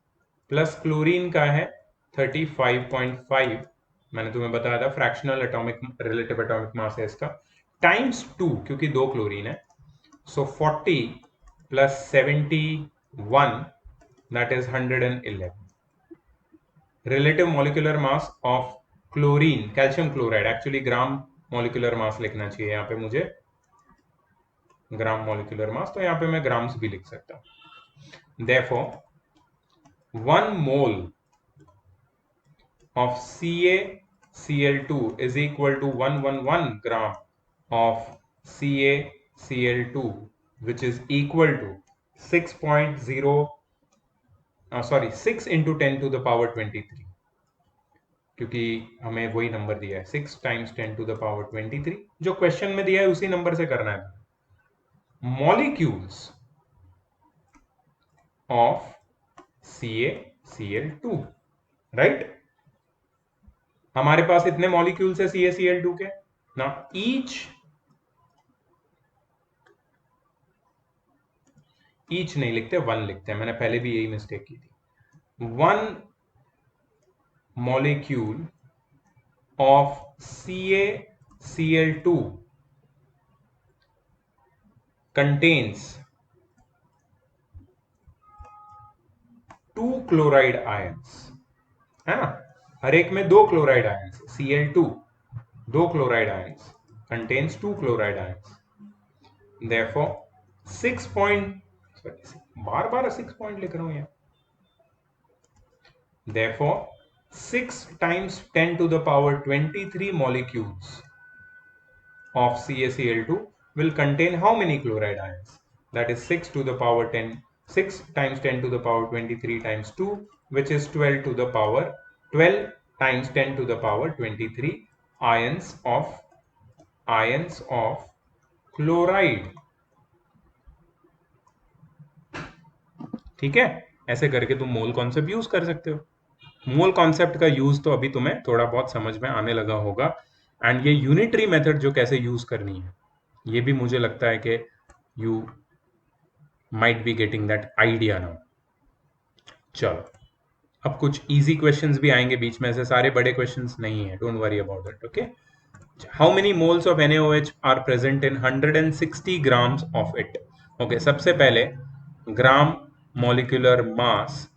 प्लस क्लोरीन का है 35.5, मैंने तुम्हें बताया था fractional atomic relative atomic mass है इसका, टाइम्स 2 क्योंकि 2 क्लोरीन है, सो 40 + 71, that is 111। Relative molecular mass of chlorine, calcium chloride, actually gram molecular मास लिखना चाहिए यहाँ पे मुझे, ग्राम मॉलिक्यूलर मास, तो यहाँ पे मैं ग्राम्स भी लिख सकता हूं। therefore 1 mole of CaCl2 is equal to 111 gram of CaCl2, which is equal to 6.0 sorry 6 into 10 to the power 23, क्योंकि हमें वही नंबर दिया है 6 times 10 to the power 23, जो क्वेश्चन में दिया है उसी नंबर से करना है। Molecules of CaCl2, right. हमारे पास इतने मॉलिक्यूल्स है CaCl2 के ना, ईच नहीं लिखते, 1 लिखते हैं, मैंने पहले भी यही मिस्टेक की थी। 1 molecule of CaCl2 contains 2 chloride ions, है ना, हर एक में 2 chloride ions, Cl2 2 chloride ions contains 2 chloride ions, therefore बार बार 6 पॉइंट लिख रहा हूं यार. Therefore 6 times 10 to the power 23 molecules of CaCl2 will contain how many chloride ions? That is 6 to the power 10, 6 times 10 to the power 23 times 2, which is 12 to the power 12 times 10 to the power 23 ions of chloride. ठीक है, ऐसे करके तुम mole concept use कर सकते हो. Mole concept का use तो अभी तुम्हें थोड़ा बहुत समझ में आने लगा होगा. एंड ये यूनिटरी मेथड जो कैसे यूज करनी है, ये भी मुझे लगता है कि you might be getting that idea now. चलो, अब कुछ इजी क्वेश्चंस भी आएंगे बीच में, ऐसे सारे बड़े क्वेश्चंस नहीं है, don't worry about it. Okay, how many moles of NaOH are present in 160 grams of it? Okay, सबसे पहले gram molecular mass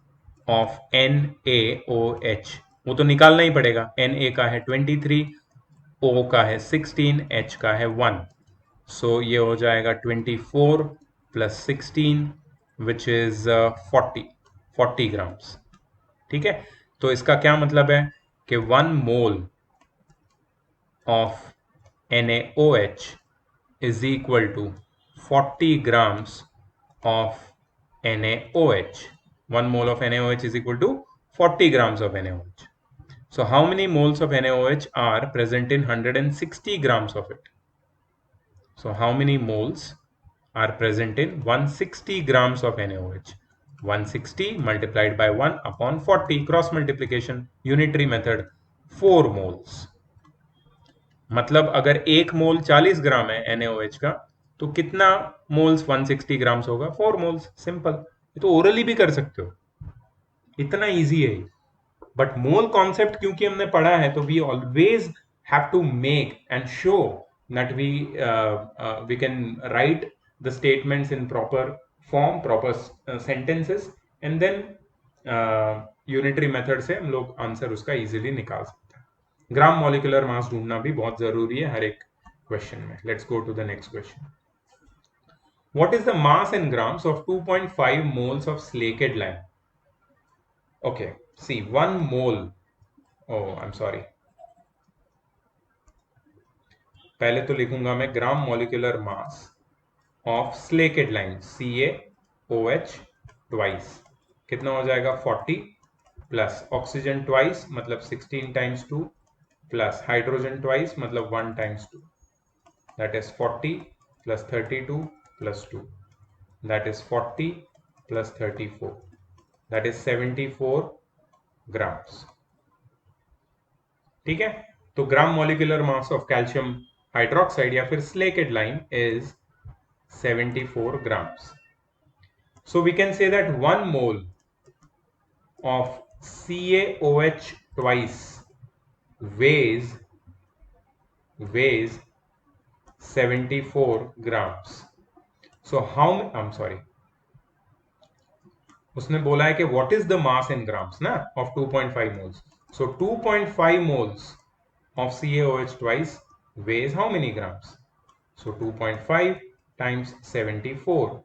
of NaOH वो तो निकालना ही पड़ेगा. Na का है 23, O का है 16, H का है 1. सो ये हो जाएगा 24 प्लस 16 विच इज 40 ग्राम्स. ठीक है, तो इसका क्या मतलब है कि 1 mole of NaOH is equal to 40 grams of NaOH. 1 mole of NaOH is equal to 40 grams of NaOH. So how many moles of NaOH are present in 160 grams of it? So how many moles are present in 160 grams of NaOH? 160 multiplied by 1 upon 40, cross multiplication, unitary method, 4 moles. मतलब अगर 1 मोल 40 ग्राम है NaOH का, तो कितना moles 160 grams होगा? 4 moles. Simple, ये तो orally भी कर सकते हो, इतना इजी है. बट मोल कॉन्सेप्ट क्योंकि हमने पढ़ा है, तो we always have to make and show that we can write the statements in proper form, proper sentences, and then unitary method से हम लोग आंसर उसका इजीली निकाल सकते हैं. ग्राम मॉलिक्यूलर मास ढूंढना भी बहुत जरूरी है हर एक क्वेश्चन में. Let's go to the next question. What is the mass in grams of 2.5 moles of slaked lime? Okay, see 1 mole. Oh, I'm sorry. पहले तो लिखूंगा मैं gram molecular mass of slaked lime CaOH twice. कितना हो जाएगा? 40 plus oxygen twice मतलब 16 times 2 plus hydrogen twice मतलब 1 times 2. That is 40 plus 32 plus 2. That is 40 plus 34. That is 74 grams. ठीक है, तो ग्राम molecular mass of calcium hydroxide या फिर स्लेकेड lime is 74 grams. So we can say that 1 mole of CaOH twice weighs 74 grams. So how, I'm sorry, उसने बोला है कि what is the mass in grams ना of 2.5 moles. So 2.5 moles of CaOH twice weighs how many grams? So 2.5 times 74.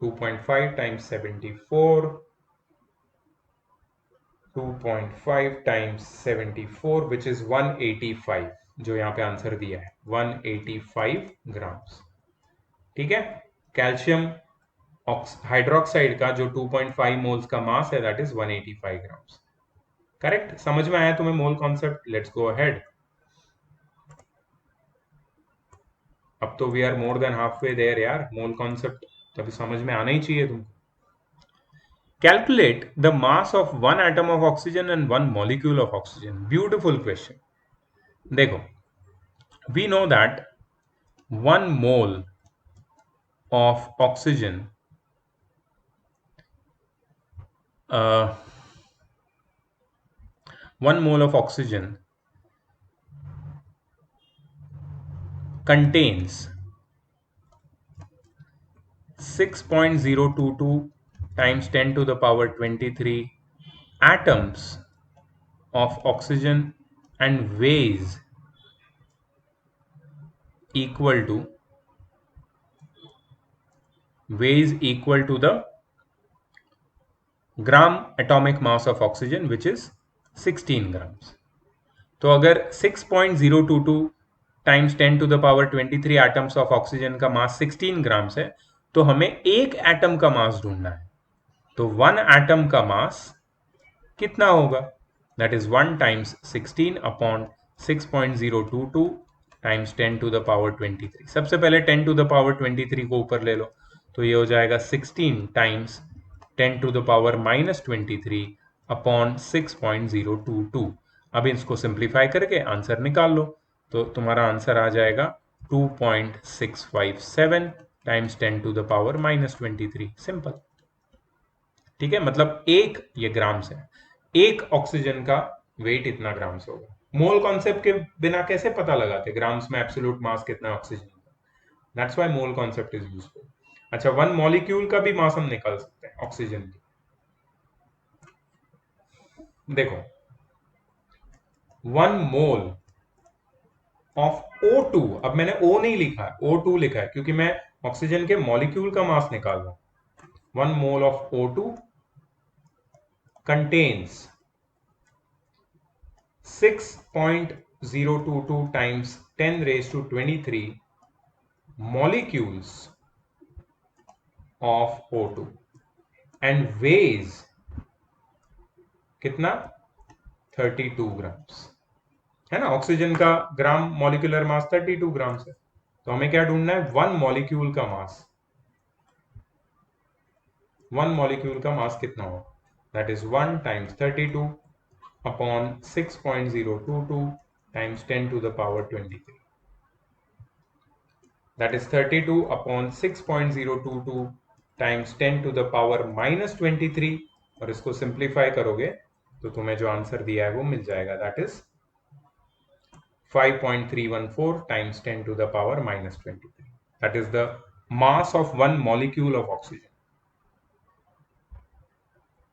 2.5 times 74. 2.5 times 74 which is 185, जो यहाँ पे answer दिया है 185 ग्राम्स. ठीक है, कैल्शियम हाइड्रोक्साइड का जो 2.5 मोल्स का मास है दैट इज 185 ग्राम्स. करेक्ट, समझ में आया तुम्हें mole concept? Let's go ahead. अब तो we are more than halfway there यार. मोल कॉन्सेप्ट तभी समझ में आना ही चाहिए तुमको. Calculate the mass of one atom of oxygen and one molecule of oxygen. Beautiful question. देखो, we know that 1 mole of oxygen uh, 1 mole of oxygen contains 6.022 times 10 to the power 23 atoms of oxygen and weighs equal to weighs equal to the gram atomic mass of oxygen which is 16 grams. तो अगर 6.022 times 10 to the power 23 atoms of oxygen का mass 16 grams है, तो हमें एक atom का मास ढूंढना है। तो वन एटम का मास कितना होगा? That is 1 times 16 upon 6.022 times 10 to the power 23। सबसे पहले 10 टू द पावर 23 को ऊपर ले लो, तो ये हो जाएगा 16 times 10 to the power minus 23 upon 6.022। अब इसको सिंप्लीफाई करके आंसर निकाल लो, तो तुम्हारा आंसर आ जाएगा 2.657 times 10 to the power minus 23। Simple. ठीक है, मतलब एक ये ग्राम्स है, एक ऑक्सीजन का वेट इतना ग्राम्स होगा। मोल कॉन्सेप्ट के बिना कैसे पता लगाते ग्राम्स में एब्सोल्यूट मास कितना ऑक्सीजन का? That's why mole concept is useful. अच्छा, वन मॉलिक्यूल का भी मास हम निकाल सकते हैं ऑक्सीजन की। देखो, 1 मोल ऑफ O2, अब मैंने O नहीं लिखा है, O2 लिखा है क्योंकि मैं ऑक्सीजन के मॉलिक्यूल का मास निकाल रहा हूं। 1 mole of O2 contains 6.022 times 10 raised to 23 molecules of O2 and weighs कितना? 32 ग्राम्स है ना। ऑक्सीजन का ग्राम मॉलिक्यूलर मास 32 ग्राम्स है, तो हमें क्या ढूंढना है? वन मॉलिक्यूल का मास। वन मॉलिक्यूल का मास कितना हो? That is 1 times 32 upon 6.022 times 10 to the power 23। that is 32 upon 6.022 times 10 to the power minus 23, और इसको सिंप्लीफाई करोगे तो तुम्हें जो आंसर दिया है वो मिल जाएगा, that is 5.314 times 10 to the power minus 23। that is the mass of one molecule of oxygen।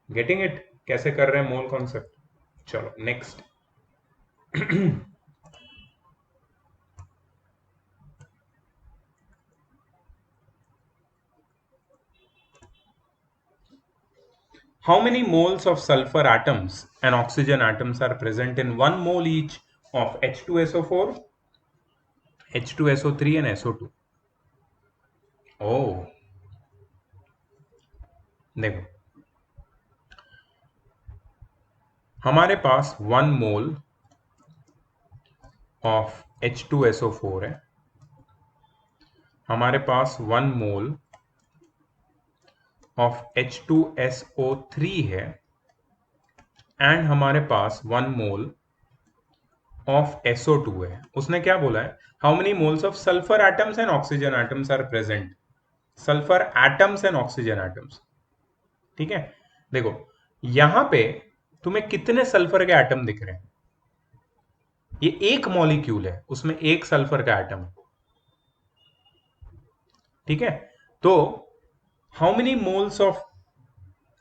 Getting it? कैसे कर रहे हैं मोल कॉन्सेप्ट? चलो next. How many moles of sulfur atoms and oxygen atoms are present in 1 mole each of H2SO4, H2SO3 and SO2? Oh, देखो, हमारे पास 1 mole of H2SO4 है, हमारे पास 1 mole of H2SO3 है, एंड हमारे पास 1 मोल ऑफ SO2 है। उसने क्या बोला है? How many moles of sulphur atoms and oxygen atoms are present. Sulphur atoms and oxygen atoms. ठीक है, देखो यहां पे तुम्हें कितने सल्फर के एटम दिख रहे हैं? ये एक मॉलिक्यूल है, उसमें एक सल्फर का एटम है। ठीक है, तो how many moles of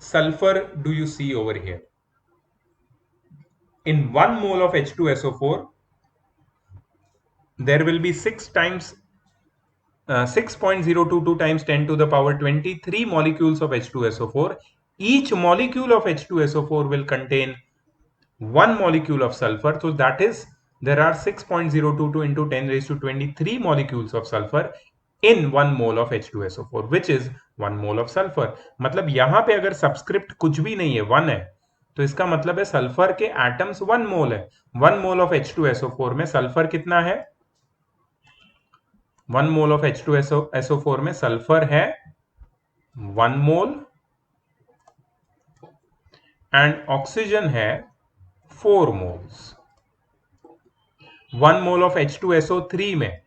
sulfur do you see over here? In 1 mole of H2SO4 there will be 6 times 6.022 times 10 to the power 23 molecules of H2SO4. Each molecule of H2SO4 will contain 1 molecule of sulfur, so that is there are 6.022 into 10 raised to 23 molecules of sulfur in 1 mole of H2SO4, which is 1 mole of sulfur। मतलब यहां पे अगर subscript कुछ भी नहीं है, 1 है, तो इसका मतलब है सल्फर के एटम्स 1 मोल है। 1 मोल ऑफ H2SO4 में सल्फर कितना है? 1 मोल ऑफ H2SO4 में सल्फर है 1 मोल, एंड ऑक्सीजन है 4 मोल्स। 1 मोल ऑफ H2SO3 में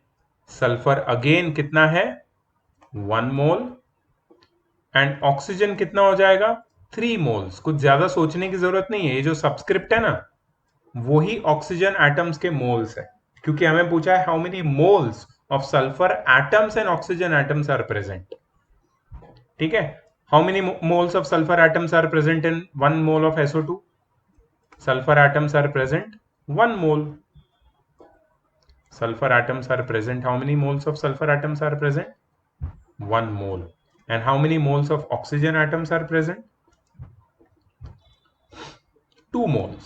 सल्फर अगेन कितना है? 1 मोल, एंड ऑक्सीजन कितना हो जाएगा? 3 मोल्स। कुछ ज्यादा सोचने की जरूरत नहीं है, ये जो सबस्क्रिप्ट है ना वही ऑक्सीजन एटम्स के मोल्स है, क्योंकि हमें पूछा है how many moles of sulphur atoms and oxygen atoms are present. ठीक है, how many moles of sulphur atoms are present in 1 mole of SO2? Sulphur atoms are present 1 mole. Sulfur atoms are present. How many moles of sulfur atoms are present? 1 mole. And how many moles of oxygen atoms are present? 2 moles,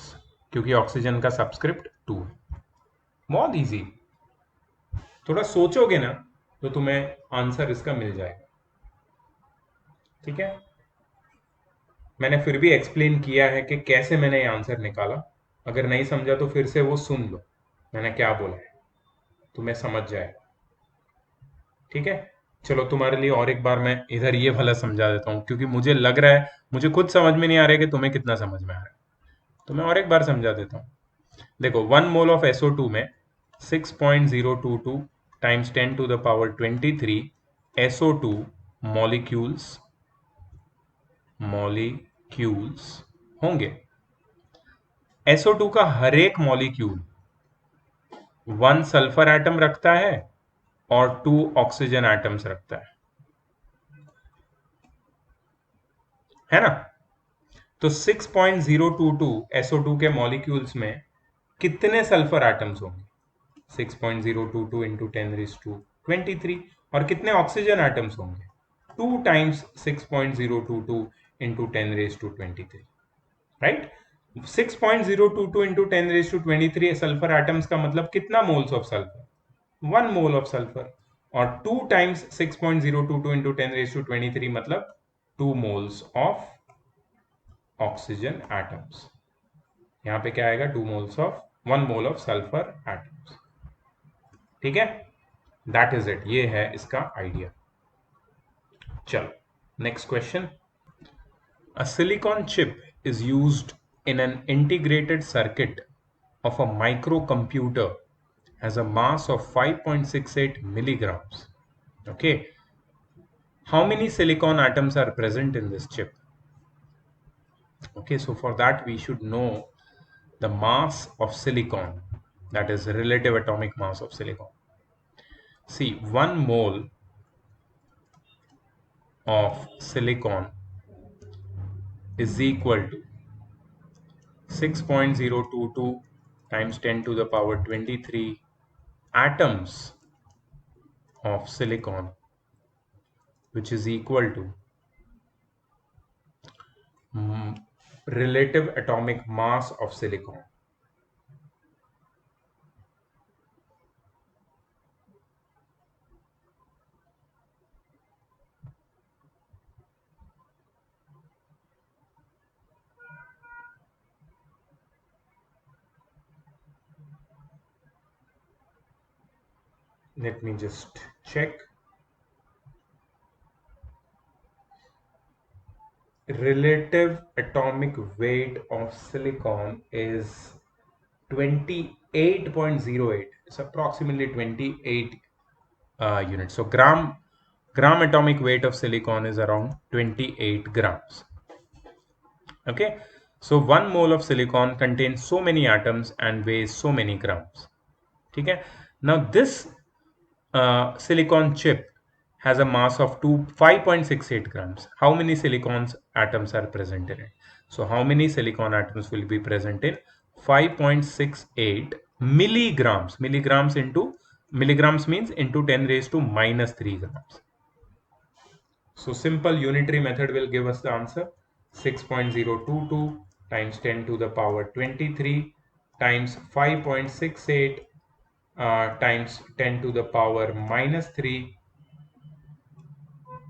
क्योंकि oxygen का subscript 2 है। बहुत easy, थोड़ा सोचोगे ना तो तुम्हें answer इसका मिल जाएगा। ठीक है, मैंने फिर भी एक्सप्लेन किया है कि कैसे मैंने ये आंसर निकाला। अगर नहीं समझा तो फिर से वो सुन लो, मैंने क्या बोला है, तुम्हें समझ जाए। ठीक है, चलो तुम्हारे लिए और एक बार मैं इधर ये भला समझा देता हूँ, क्योंकि मुझे लग रहा है, मुझे खुद समझ में नहीं आ रहा है कि तुम्हें कितना समझ में आ रहा है, तो मैं और एक बार समझा देता हूँ। देखो, 1 मोल ऑफ SO2 में 6.022 times 10 to the power 23 SO2 molecules molecules होंगे। SO2 का हर एक मॉलिक्यूल 1 सल्फर एटम रखता है और 2 ऑक्सीजन एटम्स रखता है ना? तो 6.022 SO2 के मॉलिक्यूल्स में कितने सल्फर एटम्स होंगे? 6.022 इंटू 10⁻23। और कितने ऑक्सीजन एटम्स होंगे? 2 times 6.022 into 10⁻23, right? 6.022 into 10⁻23 sulphur atoms का मतलब कितना moles of sulphur? 1 mole of sulphur. और 2 टाइम्स 6.022 इंटू 10⁻23 मतलब 2 मोल्स ऑफ ऑक्सीजन एटम्स। यहां पे क्या आएगा? 2 moles of 1 mole of sulphur atoms. ठीक है, दैट इज इट, ये है इसका आइडिया। चलो, next question. A silicon chip is used in an integrated circuit of a microcomputer, has a mass of 5.68 milligrams. Okay, how many silicon atoms are present in this chip? Okay, so for that we should know the mass of silicon, that is relative atomic mass of silicon. See, 1 mole of silicon is equal to 6.022 times 10 to the power 23 atoms of silicon, which is equal to relative atomic mass of silicon. Let me just check. Relative atomic weight of silicon is 28.08. It's approximately 28 units. So gram atomic weight of silicon is around 28 grams. Okay, so 1 mole of silicon contains so many atoms and weighs so many grams. Okay, now this silicon chip has a mass of 5.68 grams. How many silicon atoms are present in it? So how many silicon atoms will be present in 5.68 milligrams? Milligrams into milligrams means into 10 raised to minus 3 grams. So simple unitary method will give us the answer. 6.022 times 10 to the power 23 times 5.68 times 10 to the power minus 3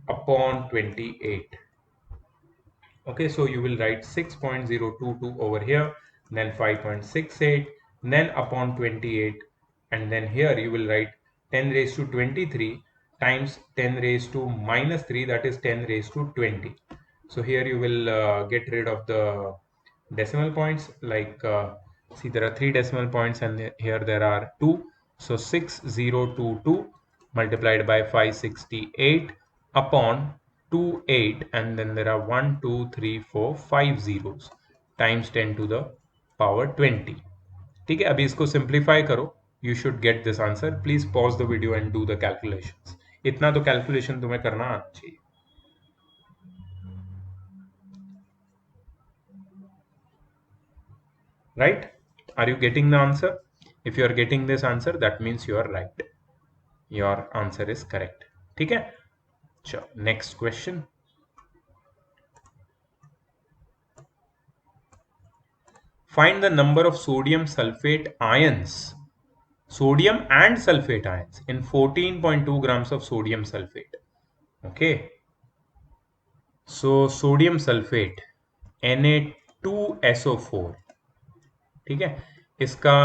upon 28. Okay, so you will write 6.022 over here, then 5.68, then upon 28, and then here you will write 10 raised to 23 times 10 raised to minus 3, that is 10 raised to 20. So here you will get rid of the decimal points, like see, there are 3 decimal points and here there are 2. So 6022 multiplied by 568 upon 28, and then there are 1 2 3 4 5 zeros times 10 to the power 20. ठीक है, अभी इसको simplify करो, you should get this answer. Please pause the video and do the calculations. इतना तो calculation तुम्हें करना आना चाहिए, right? Are you getting the answer? If you are getting this answer, that means you are right, your answer is correct. ठीक है, चलो next question. Find the number of sodium sulfate ions, sodium and sulfate ions in 14.2 grams of sodium sulfate. Okay, so sodium sulfate Na2SO4. ठीक है, इसका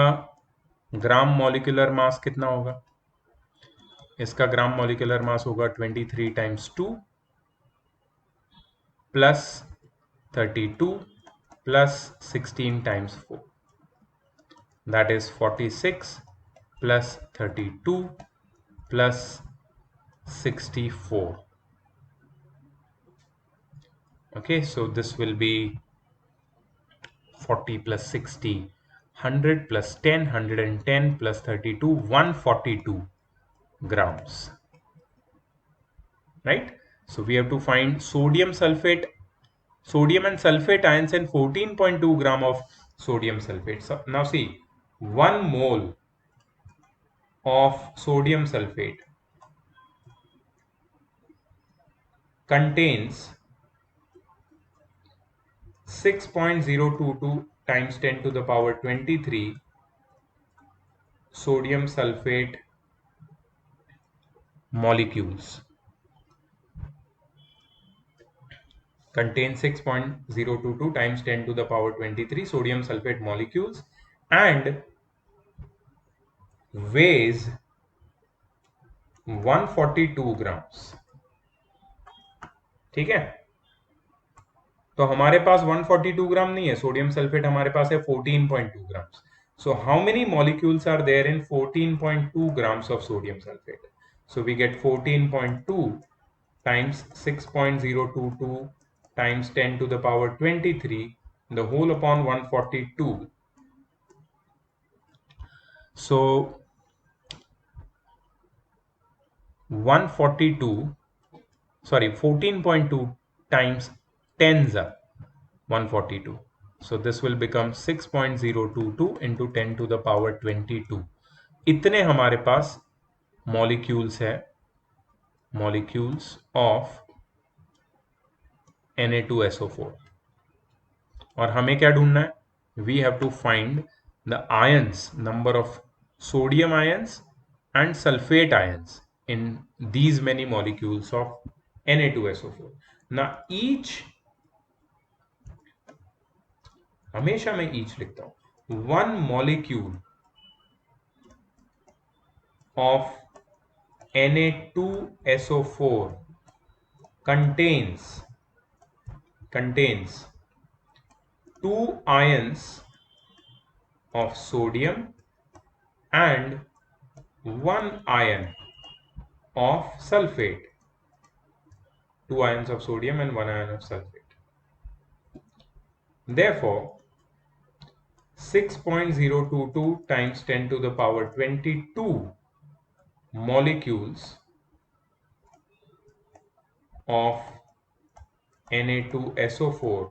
ग्राम molecular मास कितना होगा? इसका ग्राम molecular मास होगा 23 times 2 plus 32 plus 16 times 4, that is 46 plus 32 plus 64. Okay, so this will be 40 plus 60, 100 plus 10, 110 plus 32, 142 grams, right? So we have to find sodium sulfate, sodium and sulfate ions and 14.2 gram of sodium sulfate. So now see, 1 mole of sodium sulfate contains 6.022 times 10 to the power 23 sodium sulfate molecules. Contains 6.022 times 10 to the power 23 sodium sulfate molecules and weighs 142 grams. ठीक है, तो हमारे पास 142 ग्राम नहीं है, sodium sulphate हमारे पास है 14.2 grams. So how many molecules are there in 14.2 grams of sodium sulfate? So we get 14.2 times 6.022 times 10 to the power 23 the whole upon 142. So 14.2 times 10s are 142. So this will become 6.022 into 10 to the power 22. इतने हमारे पास molecules है, molecules of Na2SO4. और हमें क्या ढूंढना है? We have to find the ions, number of sodium ions and sulfate ions in these many molecules of Na2SO4. Now each, हमेशा मैं each लिखता हूं, one molecule of Na2SO4 contains 2 ions of sodium and 1 ion of sulfate. 2 ions of sodium and 1 ion of sulfate. Therefore, 6.022 times 10 to the power 22 molecules of Na2SO4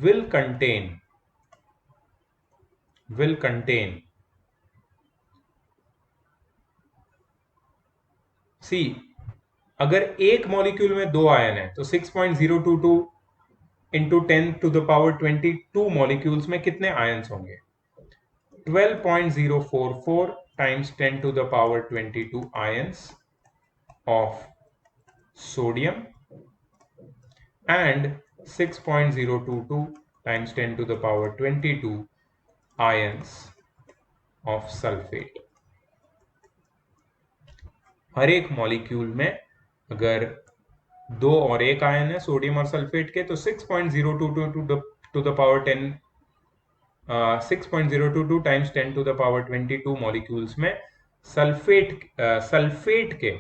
will contain see, अगर एक molecule में 2 ion है तो 6.022 into 10 to the power 22 molecules में कितने ions होंगे? 12.044 times 10 to the power 22 ions of sodium and 6.022 times 10 to the power 22 ions of sulfate. हर एक molecule में अगर 2 और 1 आयन है सोडियम और सल्फेट के तो 6.022 to the power 10 6.022 times 10 to the power 22 molecules में सल्फेट के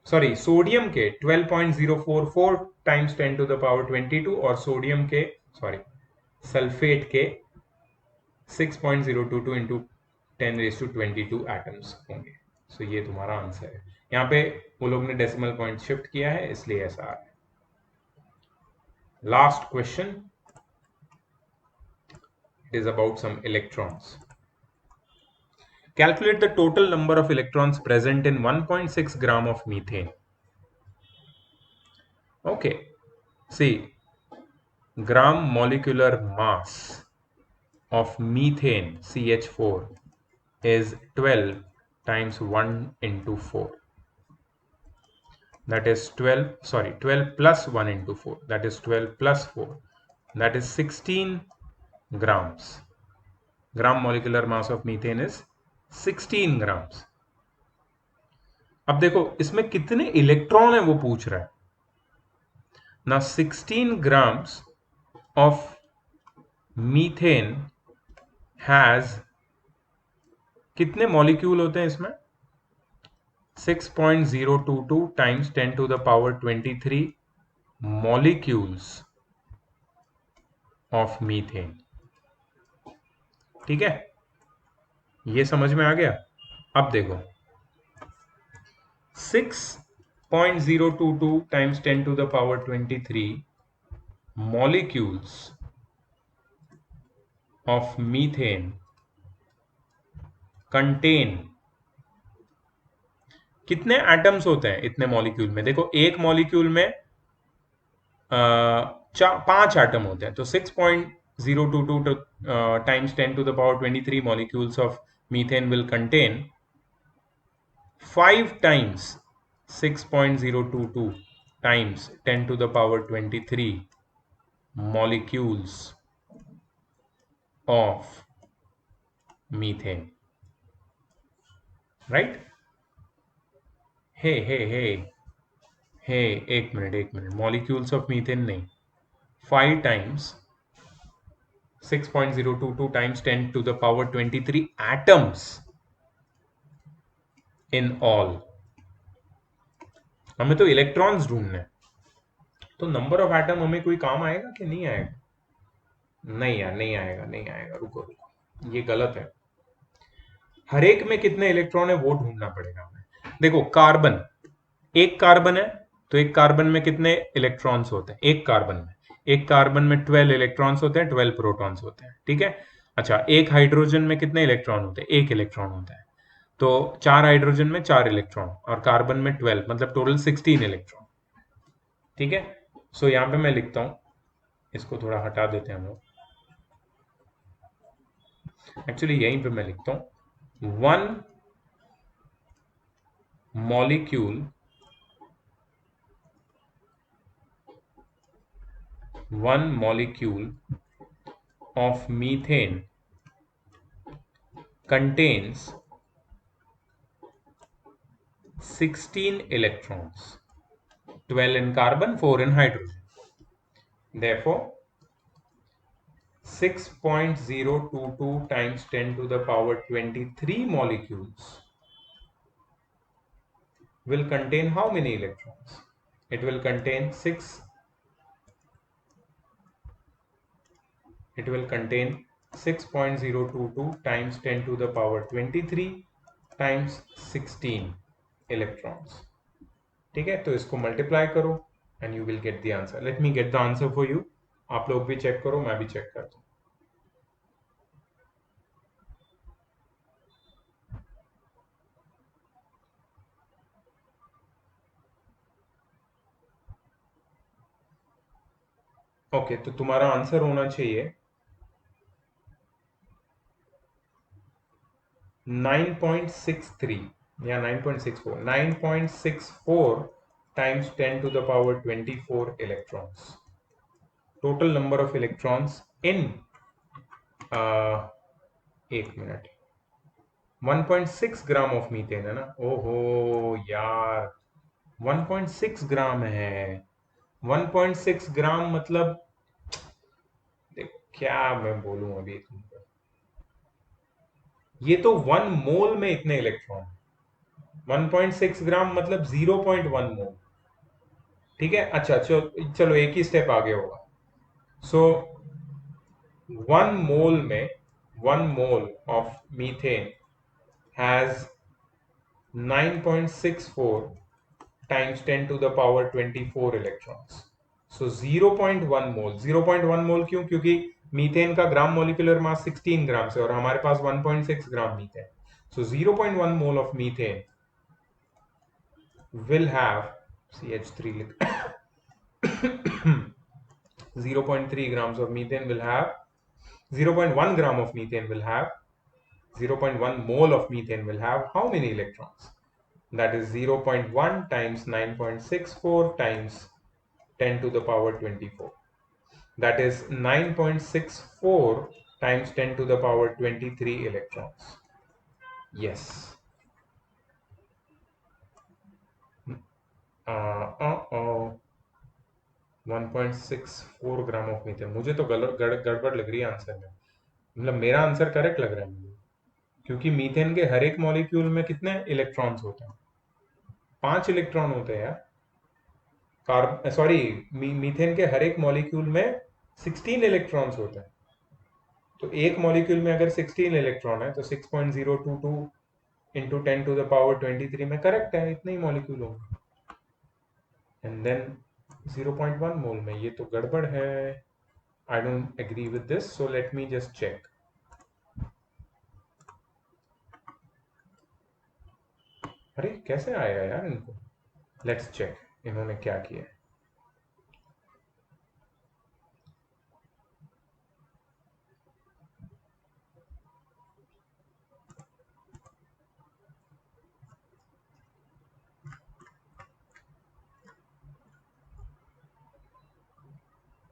सोडियम के 12.044 टाइम्स 10 टू द पावर 22 और सोडियम के सल्फेट के 6.022 इंटू 10⁻22 एटम्स होंगे. सो ये तुम्हारा आंसर है. यहाँ पे वो लोग ने डेसिमल पॉइंट शिफ्ट किया है इसलिए ऐसा आ रहा है. Last question, it is about some electrons. Calculate the total number of electrons present in 1.6 gram of methane. Okay, see, gram molecular mass of methane CH4 is 12 times 1 into 4. That is 12, sorry, 12 plus 1 into 4. That is 12 plus 4. That is 16 grams. Gram molecular mass of methane is 16 grams. अब देखो इसमें कितने electron है वो पूछ रहा है ना. 16 grams of methane has कितने मॉलिक्यूल होते हैं इसमें? 6.022 times 10 to the power 23 molecules of methane. ठीक है, ये समझ में आ गया. अब देखो 6.022 times 10 to the power 23 molecules of methane contain कितने एटम्स होते हैं इतने मॉलिक्यूल में? देखो एक मॉलिक्यूल में 5 एटम होते हैं, तो 6.022 times 10 to the power 23 molecules of methane will contain 5 times 6.022 times 10 to the power 23 molecules of methane, right? हे एक मिनट, मॉलिक्यूल्स ऑफ मीथेन नहीं, 5 times 6.022 times 10 to the power 23 atoms in all. हमें तो electrons ढूंढने, तो number of atom हमें कोई काम आएगा कि नहीं आएगा? नहीं यार, नहीं आएगा. रुको, ये गलत है. हर एक में कितने इलेक्ट्रॉन है वो ढूंढना पड़ेगा हमें. देखो कार्बन, एक कार्बन है, तो एक कार्बन में कितने इलेक्ट्रॉन्स होते हैं? एक कार्बन में 12 इलेक्ट्रॉन्स होते हैं, 12 प्रोटॉन्स होते हैं. ठीक है. अच्छा, एक हाइड्रोजन में कितने इलेक्ट्रॉन होते हैं? एक इलेक्ट्रॉन होता है. तो 4 हाइड्रोजन में 4 इलेक्ट्रॉन और कार्बन में 12, मतलब टोटल 16 इलेक्ट्रॉन. ठीक है. सो यहां पे मैं लिखता हूं, इसको थोड़ा हटा देते हैं हम लोग. एक्चुअली यहीं पे मैं लिखता हूं 1 molecule of methane contains 16 electrons, 12 in carbon, 4 in hydrogen. Therefore, 6.022 times 10 to the power 23 molecules will contain how many electrons? It will contain 6.022 times 10 to the power 23 times 16 electrons. ठीक है, तो इसको मल्टीप्लाई करो and you will get the answer. Let me get the answer for you. आप लोग भी check करो, मैं भी चेक करता हूं. ओके, तो तुम्हारा आंसर होना चाहिए 9.63 या 9.64. 9.64 times 10 to the power 24 electrons. Total number of electrons in एक मिनट, 1.6 ग्राम ऑफ मीथेन है ना. ओहो यार, 1.6 ग्राम है. 1.6 ग्राम मतलब क्या मैं बोलूं अभी तुमको, ये तो 1 मोल में इतने इलेक्ट्रॉन. 1.6 ग्राम मतलब 0.1 मोल. ठीक है. अच्छा, चलो एक ही स्टेप आगे होगा. सो 1 mole of methane has 9.64 times 10 to the power 24 electrons. So 0.1 मोल. 0.1 मोल क्यों? क्योंकि मीथेन का ग्राम मॉलिक्यूलर मास 16 ग्राम से और हमारे पास 1.6 ग्राम methane. So 0.1 mole of methane will have CH3 0.3 grams of methane will have 0.1 gram of methane will have 0.1 mole of methane will have how many electrons? That is 0.1 times 9.64 times 10 to the power 24. That is 9.64 times 10 to the power 23 electrons. Yes. 1.64 gram of methane. मुझे तो गड़बड़ लग रही है answer में। मतलब मेरा answer correct लग रहा है मुझे, क्योंकि मीथेन के हर एक मॉलिक्यूल में कितने इलेक्ट्रॉन्स होते हैं? 5 इलेक्ट्रॉन होते हैं यार। सॉरी, मीथेन के हर एक मॉलिक्यूल में 16 इलेक्ट्रॉन्स होते हैं। तो एक मॉलिक्यूल में अगर 16 इलेक्ट्रॉन है तो 6.022 इंटू 10 टू द पावर 23 में करेक्ट है, इतने ही मॉलिक्यूल होंगे। एंड देन 0.1 मोल में, ये तो गड़बड़ है। I don't agree with this, so let me just check. अरे कैसे आया यार इनको? लेट्स चेक इन्होंने क्या किया है।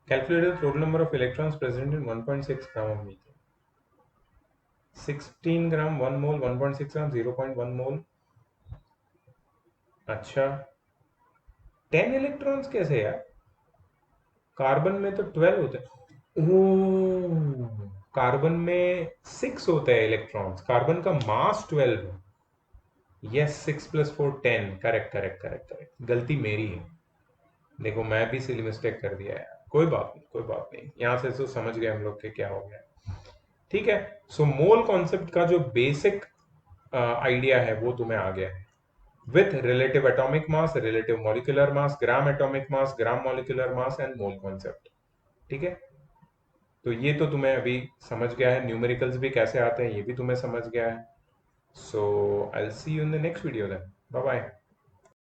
Calculate the total number of electrons present in 1.6 gram of methane. 16 ग्राम 1 मोल, 1.6 ग्राम 0.1 मोल। अच्छा, 10 इलेक्ट्रॉन्स कैसे यार? कार्बन में तो 12 होते हैं। ओह, कार्बन में 6 होते हैं इलेक्ट्रॉन्स, कार्बन का मास 12 है। Yes, 6 + 4 10। Correct correct correct correct, गलती मेरी है। देखो मैं भी सिली मिस्टेक कर दिया यार, कोई बात नहीं कोई बात नहीं, यहाँ से तो समझ गए हम लोग के क्या हो गया। ठीक है। सो मोल कॉन्सेप्ट का जो बेसिक आइडिया है वो तुम्हें आ गया है, with relative atomic mass, relative molecular mass, gram atomic mass, gram molecular mass and mole concept। ठीक है, तो ये तो तुम्हें अभी समझ गया है। न्यूमेरिकल्स भी कैसे आते हैं ये भी तुम्हें समझ गया है। So I will see you in the next video then. Bye bye.